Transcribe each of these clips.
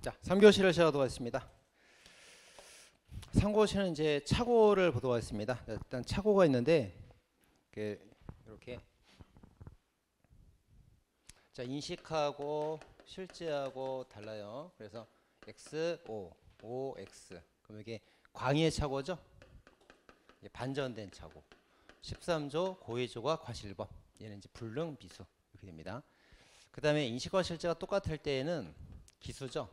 자, 3교시를 시작하도록 하겠습니다. 3교시는 이제 차고를 보도록 하겠습니다. 일단 차고가 있는데 이렇게 자, 인식하고 실제하고 달라요. 그래서 x, o, x. 그럼 이게 광의의 차고죠? 반전된 차고. 13조 고의조가 과실법. 얘는 이제 불능 비수 이렇게 됩니다. 그 다음에 인식과 실제가 똑같을 때에는 기수죠.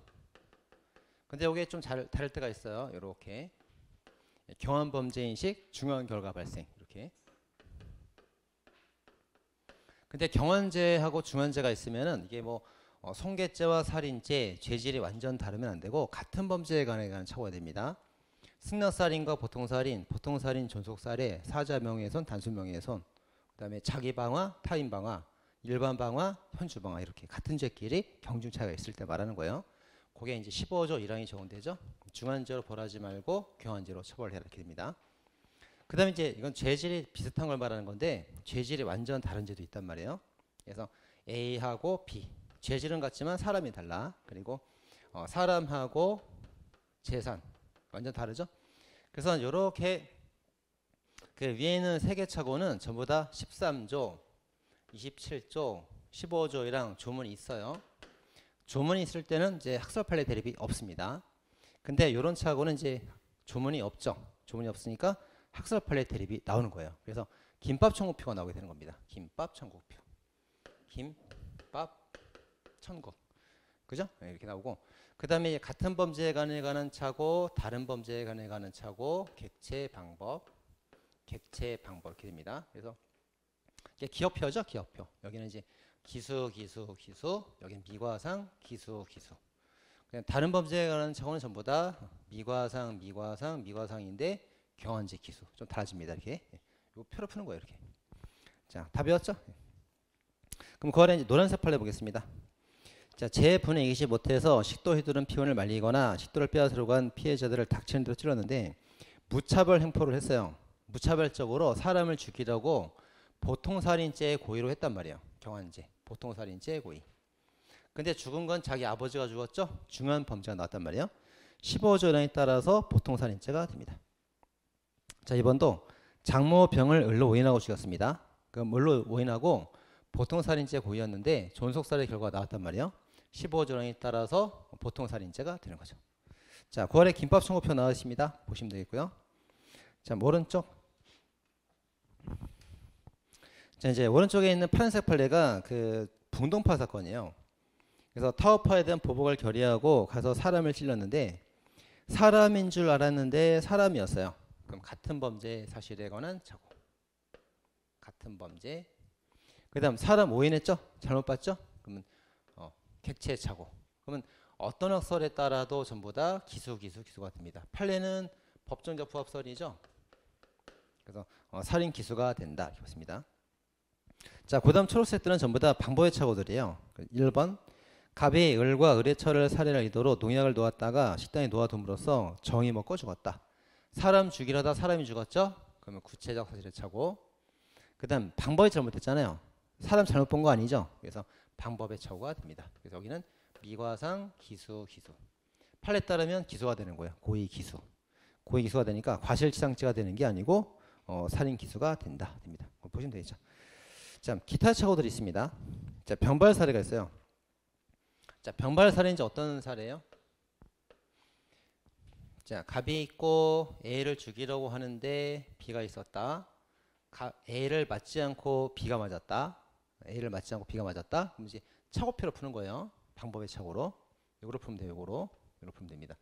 근데 이게 좀 다를 때가 있어요. 이렇게 경한 범죄 인식, 중한 결과 발생 이렇게. 근데 경한죄하고 중한죄가 있으면은 이게 뭐 성괴죄와 살인죄 죄질이 완전 다르면 안 되고 같은 범죄에 관한 차고가 됩니다. 승낙살인과 보통살인, 보통살인 존속살해, 사자 명예훼손, 단순 명예훼손, 그다음에 자기 방화, 타인 방화, 일반 방화, 현주 방화 이렇게 같은 죄끼리 경중 차이가 있을 때 말하는 거예요. 그게 이제 15조 1항이 적용되죠. 중한죄로 벌하지 말고 경한죄로 처벌해라 이렇게 됩니다. 그 다음에 이제 이건 죄질이 비슷한 걸 말하는 건데 죄질이 완전 다른 죄도 있단 말이에요. 그래서 A하고 B 죄질은 같지만 사람이 달라. 그리고 사람하고 재산 완전 다르죠. 그래서 이렇게 그 위에 있는 세 개 차고는 전부 다 13조, 27조, 15조이랑 조문이 있어요. 조문이 있을 때는 이제 학설 판례 대립이 없습니다. 근데 이런 차고는 이제 조문이 없죠. 조문이 없으니까 학설 판례 대립이 나오는 거예요. 그래서 김밥 천국표가 나오게 되는 겁니다. 김밥 천국표. 김밥 천국. 그죠? 이렇게 나오고 그 다음에 같은 범죄에 관한 차고 다른 범죄에 관한 차고 객체 방법 이렇게 됩니다. 그래서 이게 기업표죠. 기업표. 여기는 이제 기수 여기는 미과상 기수 그냥 다른 범죄에 관한 차고는 전부 다 미과상인데 경한죄 기수 좀 달라집니다. 이렇게 요 표로 푸는 거예요. 이렇게. 자, 다 배웠죠? 그럼 그 아래 이제 노란색 판례 보겠습니다. 자, 재분해 이기지 못해서 식도 휘두른 피원을 말리거나 식도를 빼앗으려고 한 피해자들을 닥치는 대로 찔렀는데 무차별 행포를 했어요. 무차별적으로 사람을 죽이려고 보통살인죄의 고의로 했단 말이에요. 경한죄, 보통살인죄의 고의. 근데 죽은 건 자기 아버지가 죽었죠? 중한 범죄가 나왔단 말이에요. 15조 1항에 따라서 보통살인죄가 됩니다. 자, 이번도 장모 병을 을로 오인하고 죽였습니다. 그럼 을로 오인하고 보통살인죄 고의였는데 존속살해 결과가 나왔단 말이에요. 15조 1항에 따라서 보통살인죄가 되는 거죠. 자, 9월에 김밥 청구표 나왔습니다. 보시면 되겠고요. 자, 오른쪽. 자, 이제 오른쪽에 있는 파란색 판례가 그 붕동파 사건이에요. 그래서 타워파에 대한 보복을 결의하고 가서 사람을 찔렀는데 사람인 줄 알았는데 사람이었어요. 그럼 같은 범죄 사실에 관한 차고. 같은 범죄. 그 다음 사람 오인했죠? 잘못 봤죠? 그러면 객체 차고. 그러면 어떤 학설에 따라도 전부 다 기수가 됩니다. 판례는 법정적 부합설이죠. 그래서 살인 기수가 된다 이렇게 봤습니다. 자, 그 다음 초록색들은 전부 다 방법의 차고들이에요. 1번 갑이 을과 을의 처를 살해할 의도로 농약을 놓았다가 식당에 놓아둠으로써 정이 먹고 죽었다. 사람 죽이려다 사람이 죽었죠? 그러면 구체적 사실의 차고. 그 다음 방법이 잘못됐잖아요. 사람 잘못 본 거 아니죠? 그래서 방법의 차고가 됩니다. 그래서 여기는 미과상 기수. 판례에 따르면 기수가 되는 거예요. 고의 기수가 되니까 과실치상죄가 되는 게 아니고 살인 기수가 됩니다. 보시면 되겠죠. 자, 기타 차고들이 있습니다. 자, 병발 사례가 있어요. 자, 병발 사례는 이제 어떤 사례예요? 자, 갑이 있고 A를 죽이려고 하는데 B가 있었다. A를 맞지 않고 B가 맞았다. 그럼 이제 차고표로 푸는 거예요. 방법의 차고로. 요거로 풀면 돼요. 요거로 풀면 됩니다.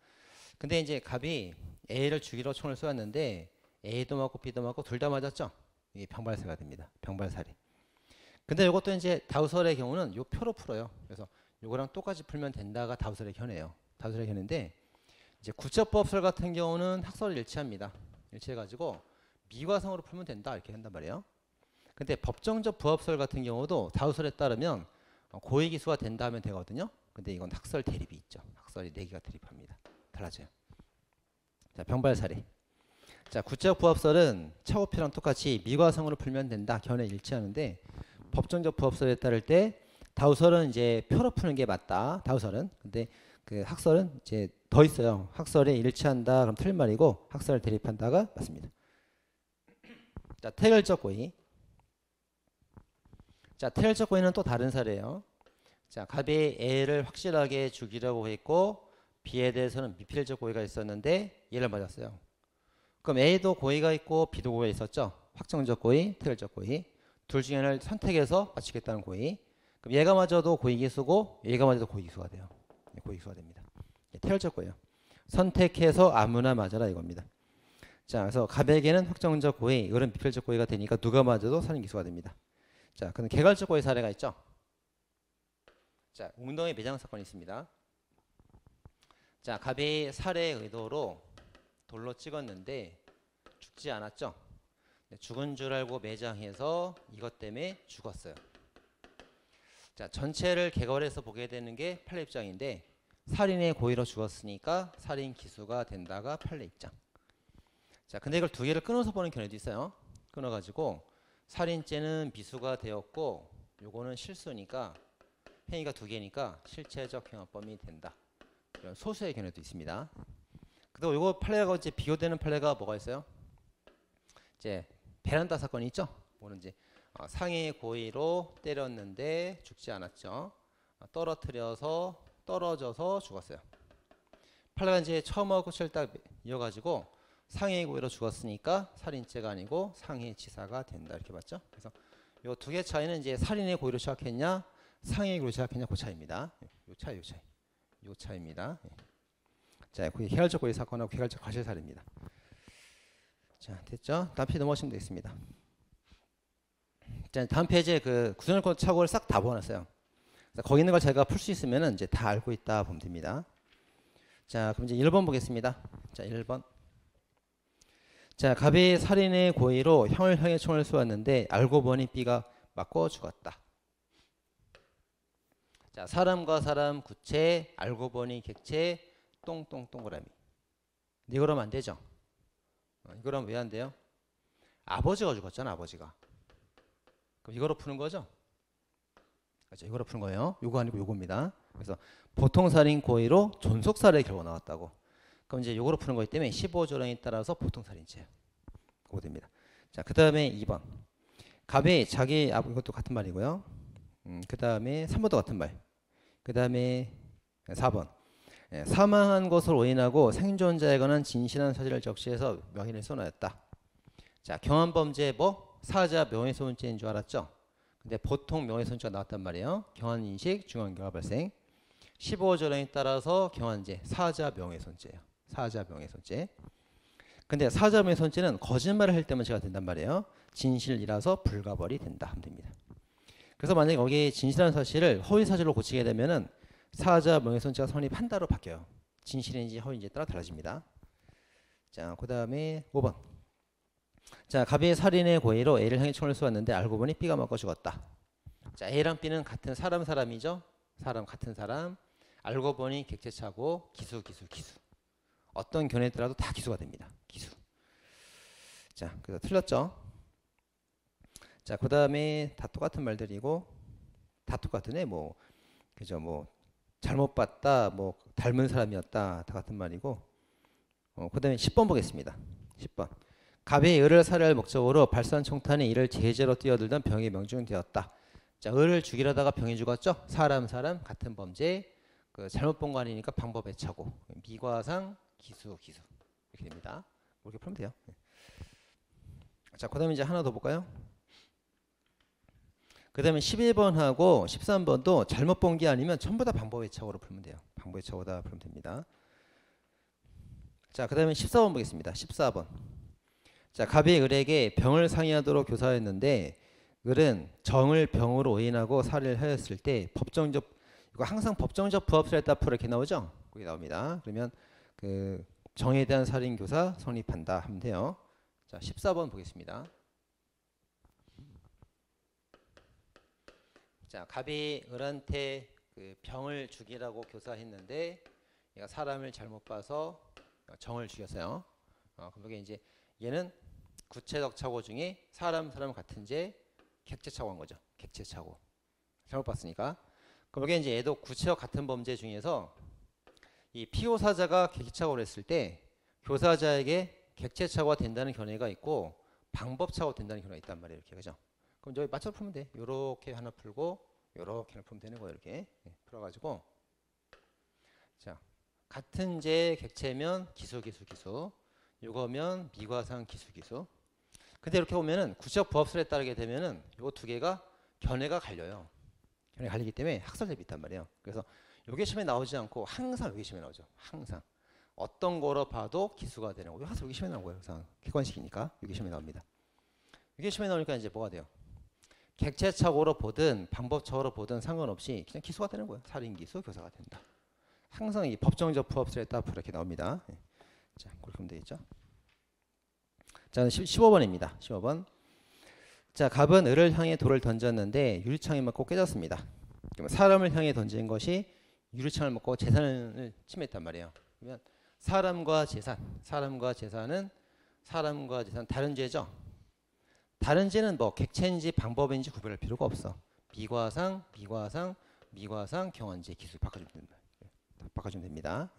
근데 이제 갑이 A를 죽이러 총을 쏘았는데 A도 맞고 B도 맞고 둘 다 맞았죠? 이게 병발사가 됩니다. 병발살이. 근데 이것도 이제 다우설의 경우는 요 표로 풀어요. 그래서 요거랑 똑같이 풀면 된다가 다우설의 견해예요. 다우설의 견해인데 이제 구체법설 같은 경우는 학설을 일치합니다. 일치해가지고 미과성으로 풀면 된다 이렇게 한단 말이에요. 근데 법정적 부합설 같은 경우도 다우설에 따르면 고의기수가 된다 하면 되거든요. 근데 이건 학설 대립이 있죠. 학설이 4개가 대립합니다. 달라져요. 자, 병발사례. 자, 구체적 부합설은 차고표랑 똑같이 미과성으로 풀면 된다. 견해 일치하는데 법정적 부합설에 따를 때 다우설은 이제 표로 푸는 게 맞다. 다우설은. 근데 그 학설은 이제 더 있어요. 학설에 일치한다 그럼 틀린 말이고 학설을 대립한다가 맞습니다. 자, 태결적 고의. 자, 태결적 고의는 또 다른 사례예요. 자, 갑이 A를 확실하게 죽이려고 했고 B에 대해서는 미필적 고의가 있었는데 얘를 맞았어요. 그럼 A도 고의가 있고 B도 고의가 있었죠. 확정적 고의, 태결적 고의. 둘 중에 하나를 선택해서 맞추겠다는 고의. 그럼 얘가 맞아도 고의기수고 얘가 맞아도 고의기수가 돼요. 고의기수가 됩니다. 태결적 고의요. 선택해서 아무나 맞아라 이겁니다. 자, 그래서 갑에게는 확정적 고의, 을은 미필적 고의가 되니까 누가 맞아도 살인기수가 됩니다. 자, 그럼 개괄적 고의 사례가 있죠. 자, 웅덩이 매장 사건이 있습니다. 자, 갑이 살해 의도로 돌로 찍었는데 죽지 않았죠. 죽은 줄 알고 매장해서 이것 때문에 죽었어요. 자, 전체를 개괄해서 보게 되는 게 판례 입장인데 살인의 고의로 죽었으니까 살인 기수가 된다가 판례 입장. 자, 근데 이걸 두 개를 끊어서 보는 견해도 있어요. 끊어가지고 살인죄는 미수가 되었고 요거는 실수니까 행위가 두 개니까 실체적 형합범위 된다. 이런 소수의 견해도 있습니다. 그리고 요거 판례가 이제 비교되는 판례가 뭐가 있어요? 이제 베란다 사건이 있죠. 뭐는 이제 상해 고의로 때렸는데 죽지 않았죠. 떨어뜨려서 떨어져서 죽었어요. 판례가 이제 처음하고 끝을 딱 이어가지고 상해 고의로 죽었으니까 살인죄가 아니고 상해치사가 된다 이렇게 봤죠. 그래서 요 두 개 차이는 이제 살인의 고의로 시작했냐, 상해 고의로 시작했냐 그 차이입니다. 요 차이입니다. 자, 그게 개괄적 고의 사건하고 개괄적 과실 사례입니다. 자, 됐죠? 다음 페이지 넘어가시면 되겠습니다. 자, 다음 페이지에 그 구전요건 착오를 싹 다 보아놨어요. 거기 있는 걸 제가 풀 수 있으면은 이제 다 알고 있다 보면 됩니다. 자, 그럼 이제 1번 보겠습니다. 자, 1번. 자, 갑이 살인의 고의로 형을 향해 총을 쏘았는데 알고 보니 B가 맞고 죽었다. 자, 사람과 사람 구체, 알고 보니 객체, 똥똥 동그라미. 이거라면 안 되죠. 이거라면 왜 안 돼요? 아버지가 죽었잖아, 아버지가. 그럼 이거로 푸는 거죠? 그렇죠, 이거로 푸는 거예요. 요거 아니고 요겁니다. 그래서 보통 살인 고의로 존속 살해 결과 나왔다고. 그럼 이제 요거로 푸는 거기 때문에 15조량에 따라서 보통 살인죄. 그거 됩니다. 자, 그 다음에 2번. 갑이 자기 이것도 같은 말이고요. 그 다음에 3번도 같은 말. 그 다음에 4번. 사망한 것을 오인하고 생존자에 관한 진실한 사실을 적시해서 명의를 써놓았다. 자, 경한범죄 뭐 사자 명예훼손죄인 줄 알았죠? 근데 보통 명예훼손죄가 나왔단 말이에요. 경한인식, 중한경화 발생. 15조량에 따라서 경한죄, 사자 명예훼손죄예요. 사자 명예훼손죄. 근데 사자 명예훼손죄는 거짓말을 할 때만 제가 된단 말이에요. 진실이라서 불가벌이 된다 하면 됩니다. 그래서 만약에 거기에 진실한 사실을 허위 사실로 고치게 되면은 사자 명예훼손죄가 성립한다로 바뀌어요. 진실인지 허위인지에 따라 달라집니다. 자, 그 다음에 5번. 자, 갑이 살인의 고의로 A를 향해 총을 쏘았는데 알고 보니 B가 맞고 죽었다. 자, A랑 B는 같은 사람이죠. 사람 같은 사람. 알고 보니 객체차고 기수. 어떤 견해에 따라도 다 기수가 됩니다. 기수. 자, 그래서 틀렸죠. 자, 그 다음에 다 똑같은 말들이고 다 똑같으네. 뭐 그죠? 뭐 잘못 봤다, 뭐 닮은 사람이었다, 다 같은 말이고. 그 다음에 10번 보겠습니다. 10번. 갑이 을을 살해할 목적으로 발사한 총탄이 이를 제재로 뛰어들던 병이 명중되었다. 자, 을을 죽이려다가 병이 죽었죠. 사람 같은 범죄. 그 잘못 본 거 아니니까 방법에 차고 미과상 기수 이렇게 됩니다. 이렇게 풀면 돼요. 자, 그 다음에 이제 하나 더 볼까요? 그 다음에 11번하고 13번도 잘못 본 게 아니면 전부 다 방법의 착오로 풀면 돼요. 방법의 착오다 풀면 됩니다. 자, 그 다음에 14번 보겠습니다. 14번. 자, 갑이 을에게 병을 상의하도록 교사했는데 을은 정을 병으로 오인하고 살해를 하였을 때 법정적, 이거 항상 법정적 부합설했다 이렇게 나오죠? 거기 나옵니다. 그러면 그 정에 대한 살인 교사 성립한다 하면 돼요. 자, 14번 보겠습니다. 자, 갑이 을한테 그 병을 죽이라고 교사했는데 얘가 사람을 잘못 봐서 정을 죽였어요. 그럼 이게 이제 얘는 구체적 착오 중에 사람 같은 죄 객체 착오한 거죠. 객체 착오. 잘못 봤으니까. 그럼 이게 이제 얘도 구체적 같은 범죄 중에서 이 피고사자가 객체착오를 했을 때 교사자에게 객체착오가 된다는 견해가 있고 방법착오가 된다는 견해가 있단 말이에요. 이렇게 그죠? 그럼 여기 맞춰 풀면 돼. 요렇게 하나 풀고 요렇게 하나 풀면 되는 거예요. 이렇게 풀어가지고 자 같은 제 객체면 기수. 요거면 미과상 기수. 근데 이렇게 보면은 구체적 부합설에 따르게 되면은 요 두 개가 견해가 갈려요. 견해가 갈리기 때문에 학설 대비 있단 말이에요. 그래서 요게 시험에 나오지 않고 항상 요게 시험에 나오죠. 항상 어떤 거로 봐도 기수가 되는 거고 항상 요게 시험에 나온 거예요. 항상 객관식이니까 요게 시험에 나옵니다. 요게 시험에 나오니까 이제 뭐가 돼요? 객체착오로 보든 방법착오로 보든 상관없이 그냥 기수가 되는 거예요. 살인기수 교사가 된다. 항상 이 법정적 부합설에 따라 이렇게 나옵니다. 자, 그렇게 하면 되겠죠. 자, 15번입니다. 15번. 자, 갑은 을을 향해 돌을 던졌는데 유리창에 맞고 깨졌습니다. 그러면 사람을 향해 던진 것이 유리창을 맞고 재산을 침해했단 말이에요. 그러면 사람과 재산은 다른 죄죠. 다른 죄는 뭐 객체인지 방법인지 구별할 필요가 없어. 미과상, 경환죄, 기수 바꿔주면 됩니다.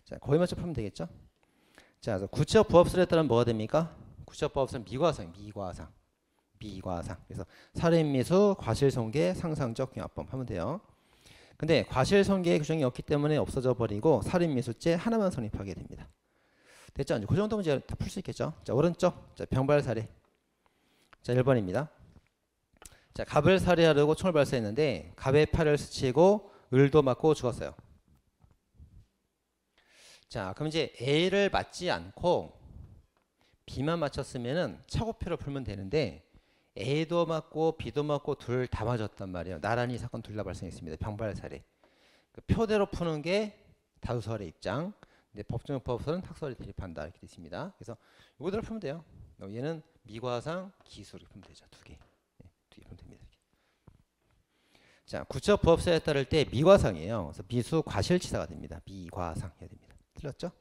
자, 거의 맞춰 풀면 되겠죠. 자, 구체적 부합설에 따르면 뭐가 됩니까? 구체적 부합설은 미과상. 그래서 살인미수, 과실손괴, 상상적 경합범 하면 돼요. 근데 과실손괴의 규정이 없기 때문에 없어져 버리고 살인미수죄 하나만 성립하게 됩니다. 됐죠? 이제 그 정도면 이제 다 풀 수 있겠죠. 자, 오른쪽. 자, 병발 살해. 자, 1번입니다. 자, 갑을 살해하려고 총을 발사했는데 갑의 팔을 스치고 을도 맞고 죽었어요. 자, 그럼 이제 A를 맞지 않고 B만 맞췄으면은 차고표를 풀면 되는데 A도 맞고 B도 맞고 둘 다 맞았단 말이에요. 나란히 사건 둘 다 발생했습니다. 병발 살해. 그 표대로 푸는 게 다수설의 입장. 근데 법정적 부합설은 학설이 대립한다 이렇게 되어 있습니다. 그래서 이거대로 풀면 돼요. 얘는 미과상, 기수 이렇게 풀면 되죠. 두 개 풀면 됩니다. 자, 구체적 부합설에 따를 때 미과상이에요. 그래서 미수 과실치사가 됩니다. 미과상 해야 됩니다. 틀렸죠?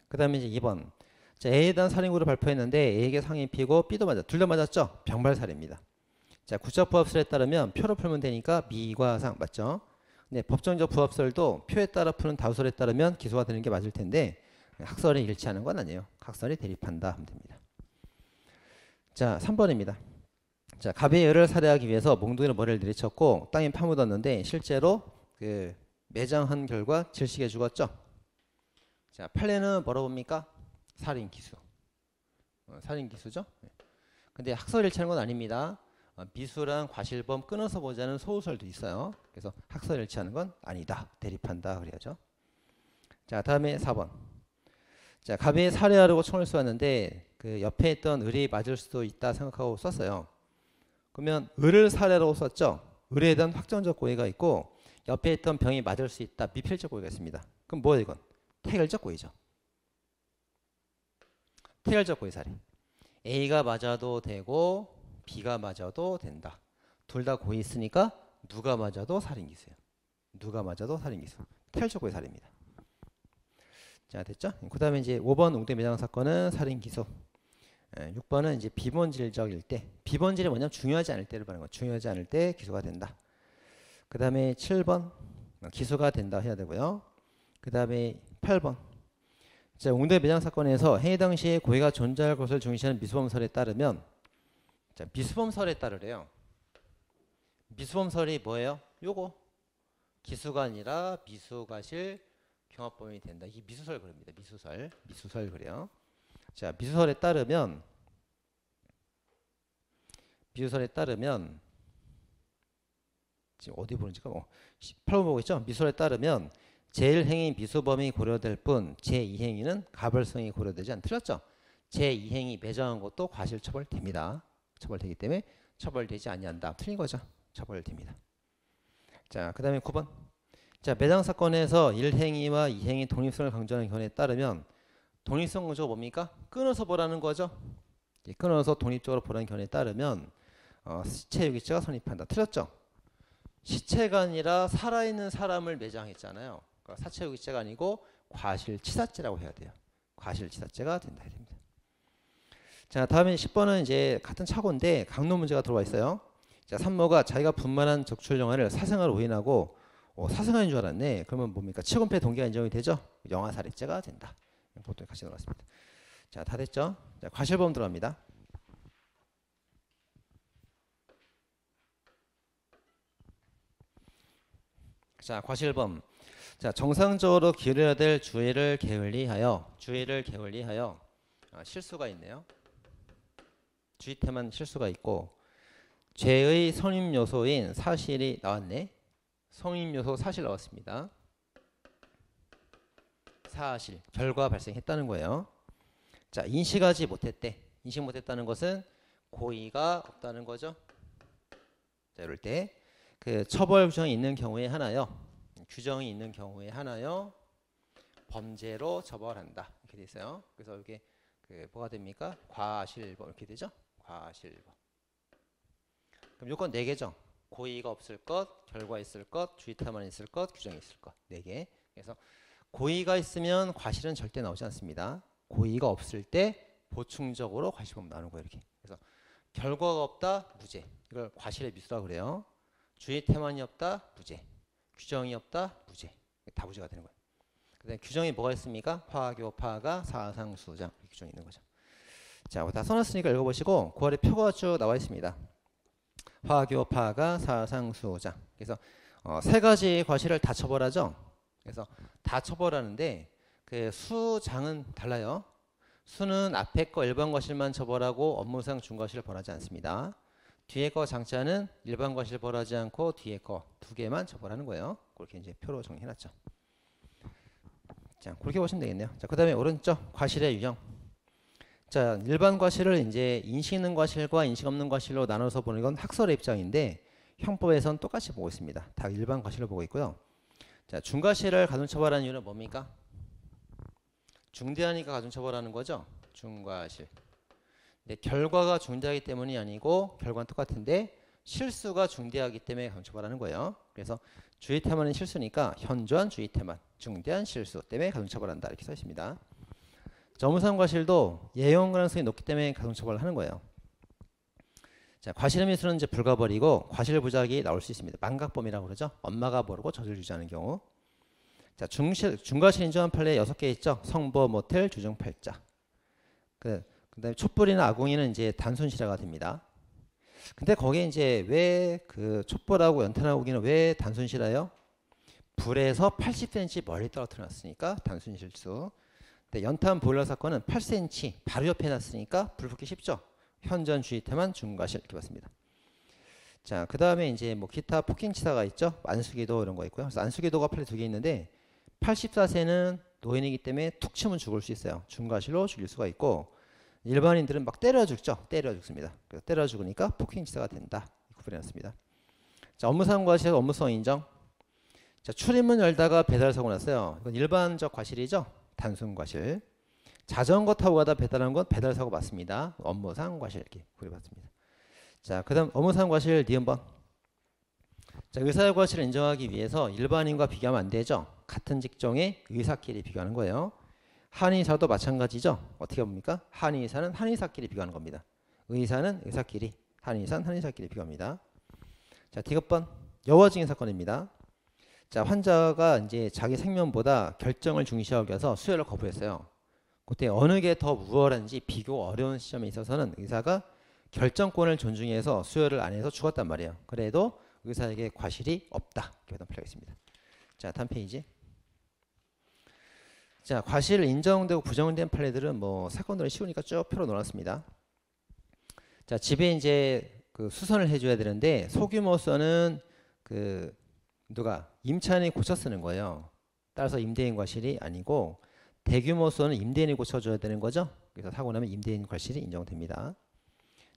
그 다음에 이제 2번. 자, A에 대한 살인구를 발표했는데 A에게 상해 피고 B도 맞아. 둘 다 맞았죠? 병발살해입니다. 자, 구체적 부합설에 따르면 표로 풀면 되니까 미과상 맞죠? 네, 법정적 부합설도 표에 따라 푸는 다수설에 따르면 기소가 되는 게 맞을 텐데 학설이 일치하는 건 아니에요. 학설이 대립한다 하면 됩니다. 자, 3번입니다. 자, 갑의 을을 살해하기 위해서 몽둥이로 머리를 내리쳤고 땅에 파묻었는데 실제로 그 매장한 결과 질식해 죽었죠. 자, 판례는 뭐라고 봅니까? 살인기수. 살인기수죠. 근데 학설 일치하는 건 아닙니다. 미수랑 과실범 끊어서 보자는 소우설도 있어요. 그래서 학설 일치하는 건 아니다. 대립한다 그래야죠. 자, 다음에 4번. 자, 갑이 살해하려고 총을 쏘았는데 그 옆에 있던 을이 맞을 수도 있다 생각하고 쐈어요. 그러면 을을 살해하려고 쐈죠. 을에 대한 확정적 고의가 있고 옆에 있던 병이 맞을 수 있다. 미필적 고의가 있습니다. 그럼 뭐예요 이건? 태결적 고의죠. 태결적 고의 살인. A가 맞아도 되고 B가 맞아도 된다. 둘 다 고의 있으니까 누가 맞아도 살인기수예요. 누가 맞아도 살인기수. 태결적 고의 살인입니다. 자, 됐죠? 그 다음에 이제 5번 웅대 매장 사건은 살인기수. 6번은 이제 비본질적일 때. 비본질이 뭐냐면 중요하지 않을 때를 말하는 거예요. 중요하지 않을 때 기소가 된다. 그 다음에 7번 기소가 된다 해야 되고요. 그 다음에 8번. 자, 웅대 매장 사건에서 행위 당시에 고의가 존재할 것을 중시하는 미수범설에 따르면 자, 미수범설에 따르래요. 미수범설이 뭐예요? 요거. 기수가 아니라 미수과실 경합범이 된다. 이 미수설 그럽니다. 미수설 그래요. 자, 미수설에 따르면 지금 어디 보는지가 8번 보고 있죠? 미수설에 따르면 제1행위 미수범이 고려될 뿐 제2행위는 가벌성이 고려되지 않. 틀렸죠? 제2행위 매장한 것도 과실 처벌됩니다. 처벌되기 때문에 처벌되지 아니한다. 틀린 거죠? 처벌됩니다. 자, 그 다음에 9번. 자, 매장 사건에서 1행위와 2행위 독립성을 강조하는 견해에 따르면 독립성 강조가 뭡니까? 끊어서 보라는 거죠. 끊어서 독립적으로 보라는 견해에 따르면 시체유기죄가 성립한다. 틀렸죠? 시체가 아니라 살아있는 사람을 매장했잖아요. 그러니까 사체유기죄가 아니고 과실치사죄라고 해야 돼요. 과실치사죄가 된다. 자, 다음에 10번은 이제 같은 착오인데 강론 문제가 들어와 있어요. 자, 산모가 자기가 분만한 적출영화를 사생아로 오인하고 사생아인 줄 알았네. 그러면 뭡니까? 치권패 동기가 인정이 되죠? 영아살해죄가 된다. 보통 같이 넣었습니다. 자, 다 됐죠? 자, 과실범 들어갑니다. 자, 과실범. 자, 정상적으로 기울여야 될 주의를 게을리하여 실수가 있네요. 주의태만 실수가 있고 죄의 성립 요소인 사실이 나왔네. 성립 요소 사실 나왔습니다. 사실, 결과 발생했다는 거예요. 자, 인식하지 못했대. 인식 못했다는 것은 고의가 없다는 거죠. 자, 이럴 때 그 처벌 규정이 있는 경우에 하나요. 규정이 있는 경우에 하나요. 범죄로 처벌한다. 이렇게 돼 있어요. 그래서 이게 그 뭐가 됩니까? 과실범 이렇게 되죠. 과실범. 그럼 요건 4개죠. 고의가 없을 것, 결과 있을 것, 주의태만 있을 것, 규정이 있을 것. 4개. 그래서 고의가 있으면 과실은 절대 나오지 않습니다. 고의가 없을 때 보충적으로 과실범 나오는 거예요. 이렇게. 그래서 결과가 없다, 무죄. 이걸 과실의 미수라고 그래요. 주의태만이 없다, 무죄. 규정이 없다, 무죄. 다 무죄가 되는 거예요. 그다음에 규정이 뭐가 있습니까? 화교파가 사상수장 규정이 있는 거죠. 자, 다 써놨으니까 읽어보시고 9월에 표가 쭉 나와 있습니다. 화교파가 사상수장. 그래서 3가지 과실을 다 처벌하죠. 그래서 다 처벌하는데 그 수장은 달라요. 수는 앞에 거 일반 과실만 처벌하고 업무상 중과실을 벌하지 않습니다. 뒤에 거 장자는 일반 과실 벌하지 않고 뒤에 거 2개만 처벌하는 거예요. 그렇게 이제 표로 정리해놨죠. 자, 그렇게 보시면 되겠네요. 자, 그다음에 오른쪽 과실의 유형. 자, 일반 과실을 이제 인식 있는 과실과 인식 없는 과실로 나눠서 보는 건 학설의 입장인데 형법에선 똑같이 보고 있습니다. 다 일반 과실을 보고 있고요. 자, 중과실을 가중처벌하는 이유는 뭡니까? 중대하니까 가중처벌하는 거죠. 중과실. 근데 결과가 중대하기 때문이 아니고 결과는 똑같은데 실수가 중대하기 때문에 가중처벌하는 거예요. 그래서 주의태만은 실수니까 현저한 주의태만, 중대한 실수 때문에 가중처벌한다 이렇게 써 있습니다. 업무상 과실도 예용 가능성이 높기 때문에 가중처벌을 하는 거예요. 자, 과실의 미수는 이제 불가버리고 과실 부작이 나올 수 있습니다. 망각범이라고 그러죠. 엄마가 모르고 젖을 주지 않은 경우. 자, 중과실 인정한 판례 6개 있죠. 성보, 모텔, 주중, 팔자. 그다음에 촛불이나 아궁이는 이제 단순실화가 됩니다. 근데 거기에 이제 왜 그 촛불하고 연탄아궁이는 왜 단순실화요? 불에서 80cm 멀리 떨어뜨려 놨으니까 단순실수. 근데 연탄 보일러 사건은 8cm 바로 옆에 놨으니까 불 붙기 쉽죠. 현전 주의태만 중과실 이렇게 봤습니다. 자, 그 다음에 이제 뭐 기타 폭행치사가 있죠. 안수기도 이런 거 있고요. 그래서 안수기도가 판례 2개 있는데 84세는 노인이기 때문에 툭 치면 죽을 수 있어요. 중과실로 죽일 수가 있고 일반인들은 막 때려 죽죠. 때려 죽습니다. 그래서 때려 죽으니까 폭행치사가 된다. 구분해놨습니다. 자, 업무상 과실, 업무성 인정. 자, 출입문 열다가 배달사고 났어요. 이건 일반적 과실이죠. 단순 과실. 자전거 타고 가다 배달한 건 배달사고 맞습니다. 업무상 과실 이렇게 구분해봤습니다. 자, 그 다음 업무상 과실 니은번. 자, 의사의 과실을 인정하기 위해서 일반인과 비교하면 안 되죠. 같은 직종의 의사끼리 비교하는 거예요. 한의사도 마찬가지죠. 어떻게 봅니까? 한의사는 한의사끼리 비교하는 겁니다. 의사는 의사끼리, 한의사는 한의사끼리 비교합니다. 자, 디귿번 여워증인 사건입니다. 자, 환자가 이제 자기 생명보다 결정을 중시하기 위해서 수혈을 거부했어요. 그때 어느 게 더 우월한지 비교 어려운 시점에 있어서는 의사가 결정권을 존중해서 수혈을 안 해서 죽었단 말이에요. 그래도 의사에게 과실이 없다. 이렇게 판례가 있습니다. 자, 다음 페이지. 자, 과실 인정되고 부정된 판례들은 뭐 사건들은 쉬우니까 쭉 표로 놓았습니다. 자, 집에 이제 그 수선을 해줘야 되는데 소규모서는 그 누가 임차인이 고쳐 쓰는 거예요. 따라서 임대인 과실이 아니고 대규모서는 임대인이 고쳐줘야 되는 거죠. 그래서 사고 나면 임대인 과실이 인정됩니다.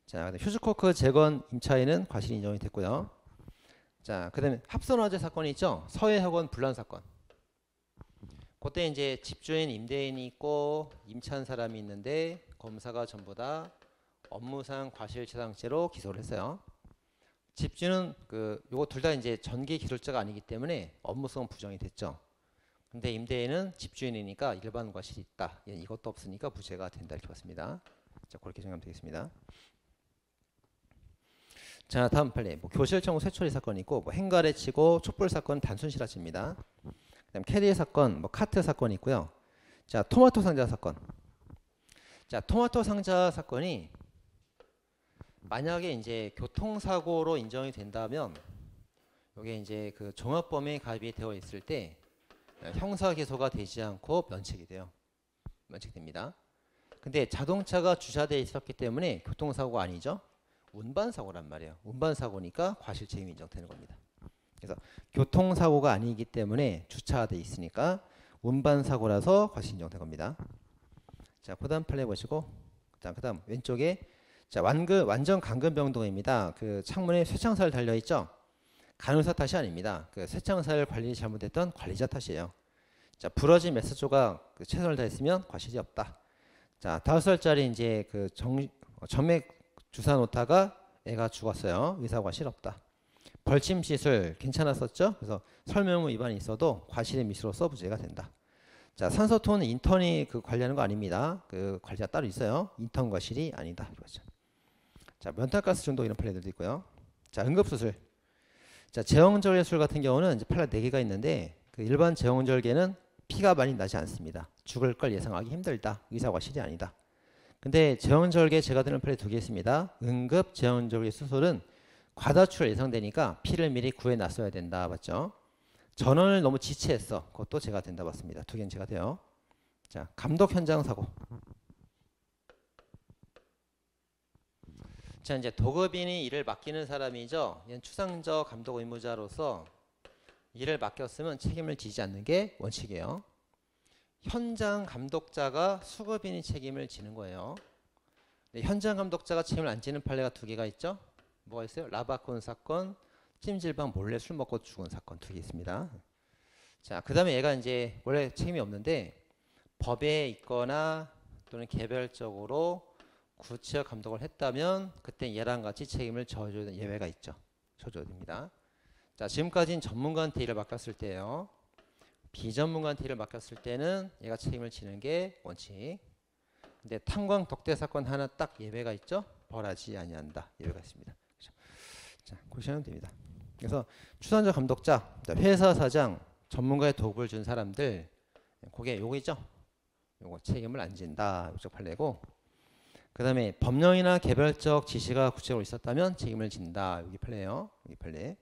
자, 휴즈코크 재건 임차인은 과실이 인정이 됐고요. 자, 그다음에 합선화재 사건이 있죠. 서해학원 분란 사건. 그때 이제 집주인 임대인이 있고 임차한 사람이 있는데 검사가 전부 다 업무상 과실치상죄로 기소를 했어요. 집주인은 요거 둘 다 이제 전기 기술자가 아니기 때문에 업무성 부정이 됐죠. 근데 임대인은 집주인이니까 일반 과실이 있다. 이것도 없으니까 무죄가 된다 이렇게 봤습니다. 자, 그렇게 정리하면 되겠습니다. 자, 다음 판례. 뭐 교실 청구 쇠처리 사건이 있고, 뭐 행가래 치고 촛불 사건 단순 실화치입니다. 그다음 캐리어 사건, 뭐 카트 사건이 있고요. 자, 토마토 상자 사건. 자, 토마토 상자 사건이 만약에 이제 교통사고로 인정이 된다면, 이게 이제 그 종합범위에 가입이 되어 있을 때 형사 기소가 되지 않고 면책이 돼요. 면책됩니다. 근데 자동차가 주차되어 있었기 때문에 교통사고가 아니죠. 운반사고란 말이에요. 운반사고니까 과실책임이 인정되는 겁니다. 그래서 교통사고가 아니기 때문에 주차되어 있으니까 운반사고라서 과실 인정된 겁니다. 자, 그 다음 판례 보시고, 자, 그 다음 왼쪽에 자, 완전 감금병동입니다. 그 창문에 쇠창살 달려있죠. 간호사 탓이 아닙니다. 그 쇠창살 관리 잘못했던 관리자 탓이에요. 자, 부러진 메스 조각 최선을 다했으면 과실이 없다. 자, 5살짜리 이제 그 점액 주사 놓다가 애가 죽었어요. 의사 과실 없다. 벌침 시술 괜찮았었죠. 그래서 설명무 위반이 있어도 과실의 미수로서 부재가 된다. 자, 산소톤 인턴이 그 관리하는 거 아닙니다. 그 관리자 따로 있어요. 인턴 과실이 아니다 이거죠. 자, 면탈가스 중독 이런 판례들도 있고요. 자, 응급수술. 자, 제왕절개술 같은 경우는 이제 판례 4개가 있는데 그 일반 제왕절개는 피가 많이 나지 않습니다. 죽을 걸 예상하기 힘들다. 의사 과실이 아니다. 근데 제왕절개 제가 드는 판례 2개 있습니다. 응급 제왕절개 수술은 과다출혈 예상되니까 피를 미리 구해놨어야 된다. 맞죠? 전원을 너무 지체했어. 그것도 제가 된다 봤습니다. 2개는 제가 돼요. 자, 감독 현장 사고. 자, 이제 도급인이 일을 맡기는 사람이죠. 얘는 추상적 감독 의무자로서 일을 맡겼으면 책임을 지지 않는 게 원칙이에요. 현장 감독자가 수급인이 책임을 지는 거예요. 현장 감독자가 책임을 안 지는 판례가 2개가 있죠. 뭐가 있어요? 라바콘 사건, 찜질방 몰래 술 먹고 죽은 사건 2개 있습니다. 자, 그 다음에 얘가 이제 원래 책임이 없는데 법에 있거나 또는 개별적으로 구체적 감독을 했다면 그때 얘랑 같이 책임을 져줘야 되는 예외가 있죠. 져줘야 됩니다. 자, 지금까지는 전문가한테 일을 맡겼을 때예요. 비전문가한테 일을 맡겼을 때는 얘가 책임을 지는 게 원칙. 근데 탄광 덕대 사건 하나 딱 예외가 있죠. 벌하지 아니한다. 예외가 있습니다. 그렇죠? 자, 보시면 됩니다. 그래서 추산자 감독자, 회사 사장, 전문가의 도움을 준 사람들, 그게 요거죠. 요거 책임을 안 진다. 이쪽 판례고. 그 다음에 법령이나 개별적 지시가 구체적으로 있었다면 책임을 진다. 여기 판례예요. 여기 판례.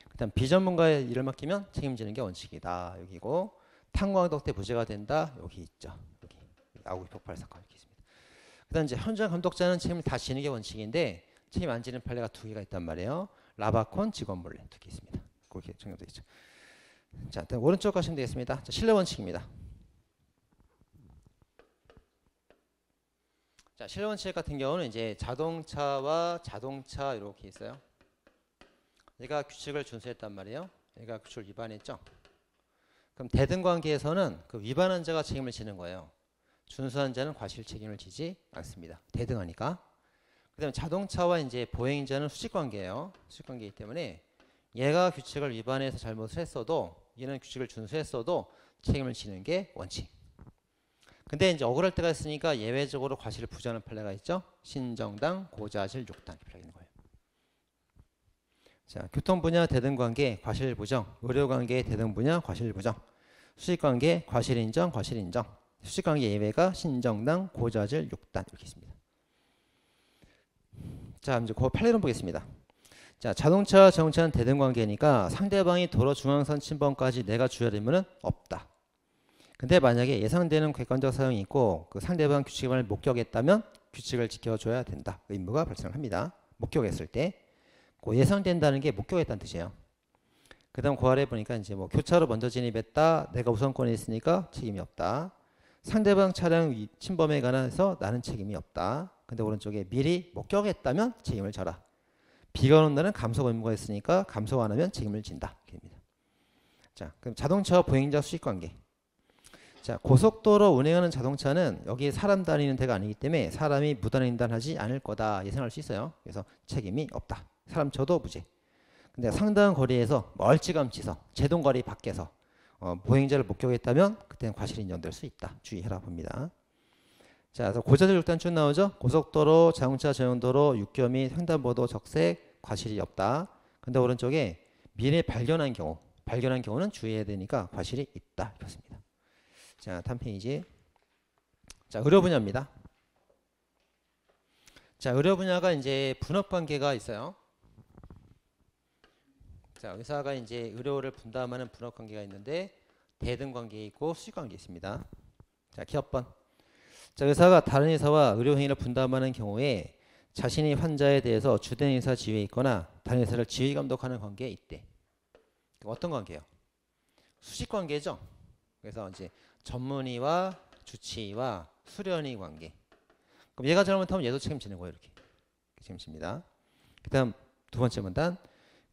그 다음 비전문가의 일을 맡기면 책임지는 게 원칙이다. 여기고 탄광덕대 부재가 된다. 여기 있죠. 여기 아구이 폭발 사건 이렇게 있습니다. 그 다음 이제 현장 감독자는 책임을 다 지는 게 원칙인데 책임 안 지는 판례가 2개가 있단 말이에요. 라바콘 직원 몰래 2개 있습니다. 그렇게 정리되어 있죠. 자, 일단 오른쪽 가시면 되겠습니다. 자, 신뢰 원칙입니다. 자, 신뢰 원칙 같은 경우는 이제 자동차와 자동차 이렇게 있어요. 얘가 규칙을 준수했단 말이에요. 얘가 규칙을 위반했죠. 그럼 대등 관계에서는 그 위반한 자가 책임을 지는 거예요. 준수한 자는 과실 책임을 지지 않습니다. 대등하니까. 그다음에 자동차와 이제 보행자는 수직 관계예요. 수직 관계이기 때문에 얘가 규칙을 위반해서 잘못을 했어도 얘는 규칙을 준수했어도 책임을 지는 게 원칙. 근데 이제 억울할 때가 있으니까 예외적으로 과실을 부정하는 판례가 있죠. 신정당, 고자질, 육당 이렇게 있는 거예요. 자, 교통 분야 대등 관계 과실 부정, 의료 관계 대등 분야 과실 부정, 수직 관계 과실 인정, 과실 인정. 수직 관계 예외가 신정당, 고자질, 육단 이렇게 있습니다. 자, 이제 그 판례론 보겠습니다. 자, 자동차와 자동차는 대등 관계니까 상대방이 도로 중앙선 침범까지 내가 주의할 의무는 없다. 근데 만약에 예상되는 객관적 사용이 있고 그 상대방 규칙을 목격했다면 규칙을 지켜줘야 된다. 의무가 발생합니다. 목격했을 때. 그 예상된다는 게 목격했다는 뜻이에요. 그 다음 그 아래 보니까 이제 뭐 교차로 먼저 진입했다. 내가 우선권이 있으니까 책임이 없다. 상대방 차량 침범에 관해서 나는 책임이 없다. 근데 오른쪽에 미리 목격했다면 책임을 져라. 비가 오는 날은 감속 의무가 있으니까 감속 안 하면 책임을 진다. 입니다. 자, 그럼 자동차와 보행자 수직 관계. 자, 고속도로 운행하는 자동차는 여기 사람 다니는 데가 아니기 때문에 사람이 무단횡단하지 않을 거다 예상할 수 있어요. 그래서 책임이 없다. 사람 쳐도 무죄. 근데 상당한 거리에서 멀찌감치서 제동거리 밖에서 보행자를 목격했다면 그때는 과실이 인정될 수 있다. 주의해라 봅니다. 자, 그래서 고자질 육단 쭉 나오죠. 고속도로, 자동차 전용도로, 육교 및 횡단보도 적색, 과실이 없다. 근데 오른쪽에 미래 발견한 경우는 주의해야 되니까 과실이 있다. 이렇습니다. 자, 다음 페이지. 자, 의료 분야입니다. 자, 의료 분야가 이제 분업 관계가 있어요. 자, 의사가 이제 의료를 분담하는 분업 관계가 있는데 대등 관계 있고 수직 관계 있습니다. 자, 기업번. 자, 의사가 다른 의사와 의료 행위를 분담하는 경우에 자신이 환자에 대해서 주된 의사 지위에 있거나 다른 의사를 지휘 감독하는 관계에 있대. 어떤 관계예요? 수직 관계죠. 그래서 이제 전문의와 주치의와 수련의 관계. 그럼 얘가 잘못하면 얘도 책임지는 거예요. 이렇게 책임집니다. 그다음 두 번째 문단.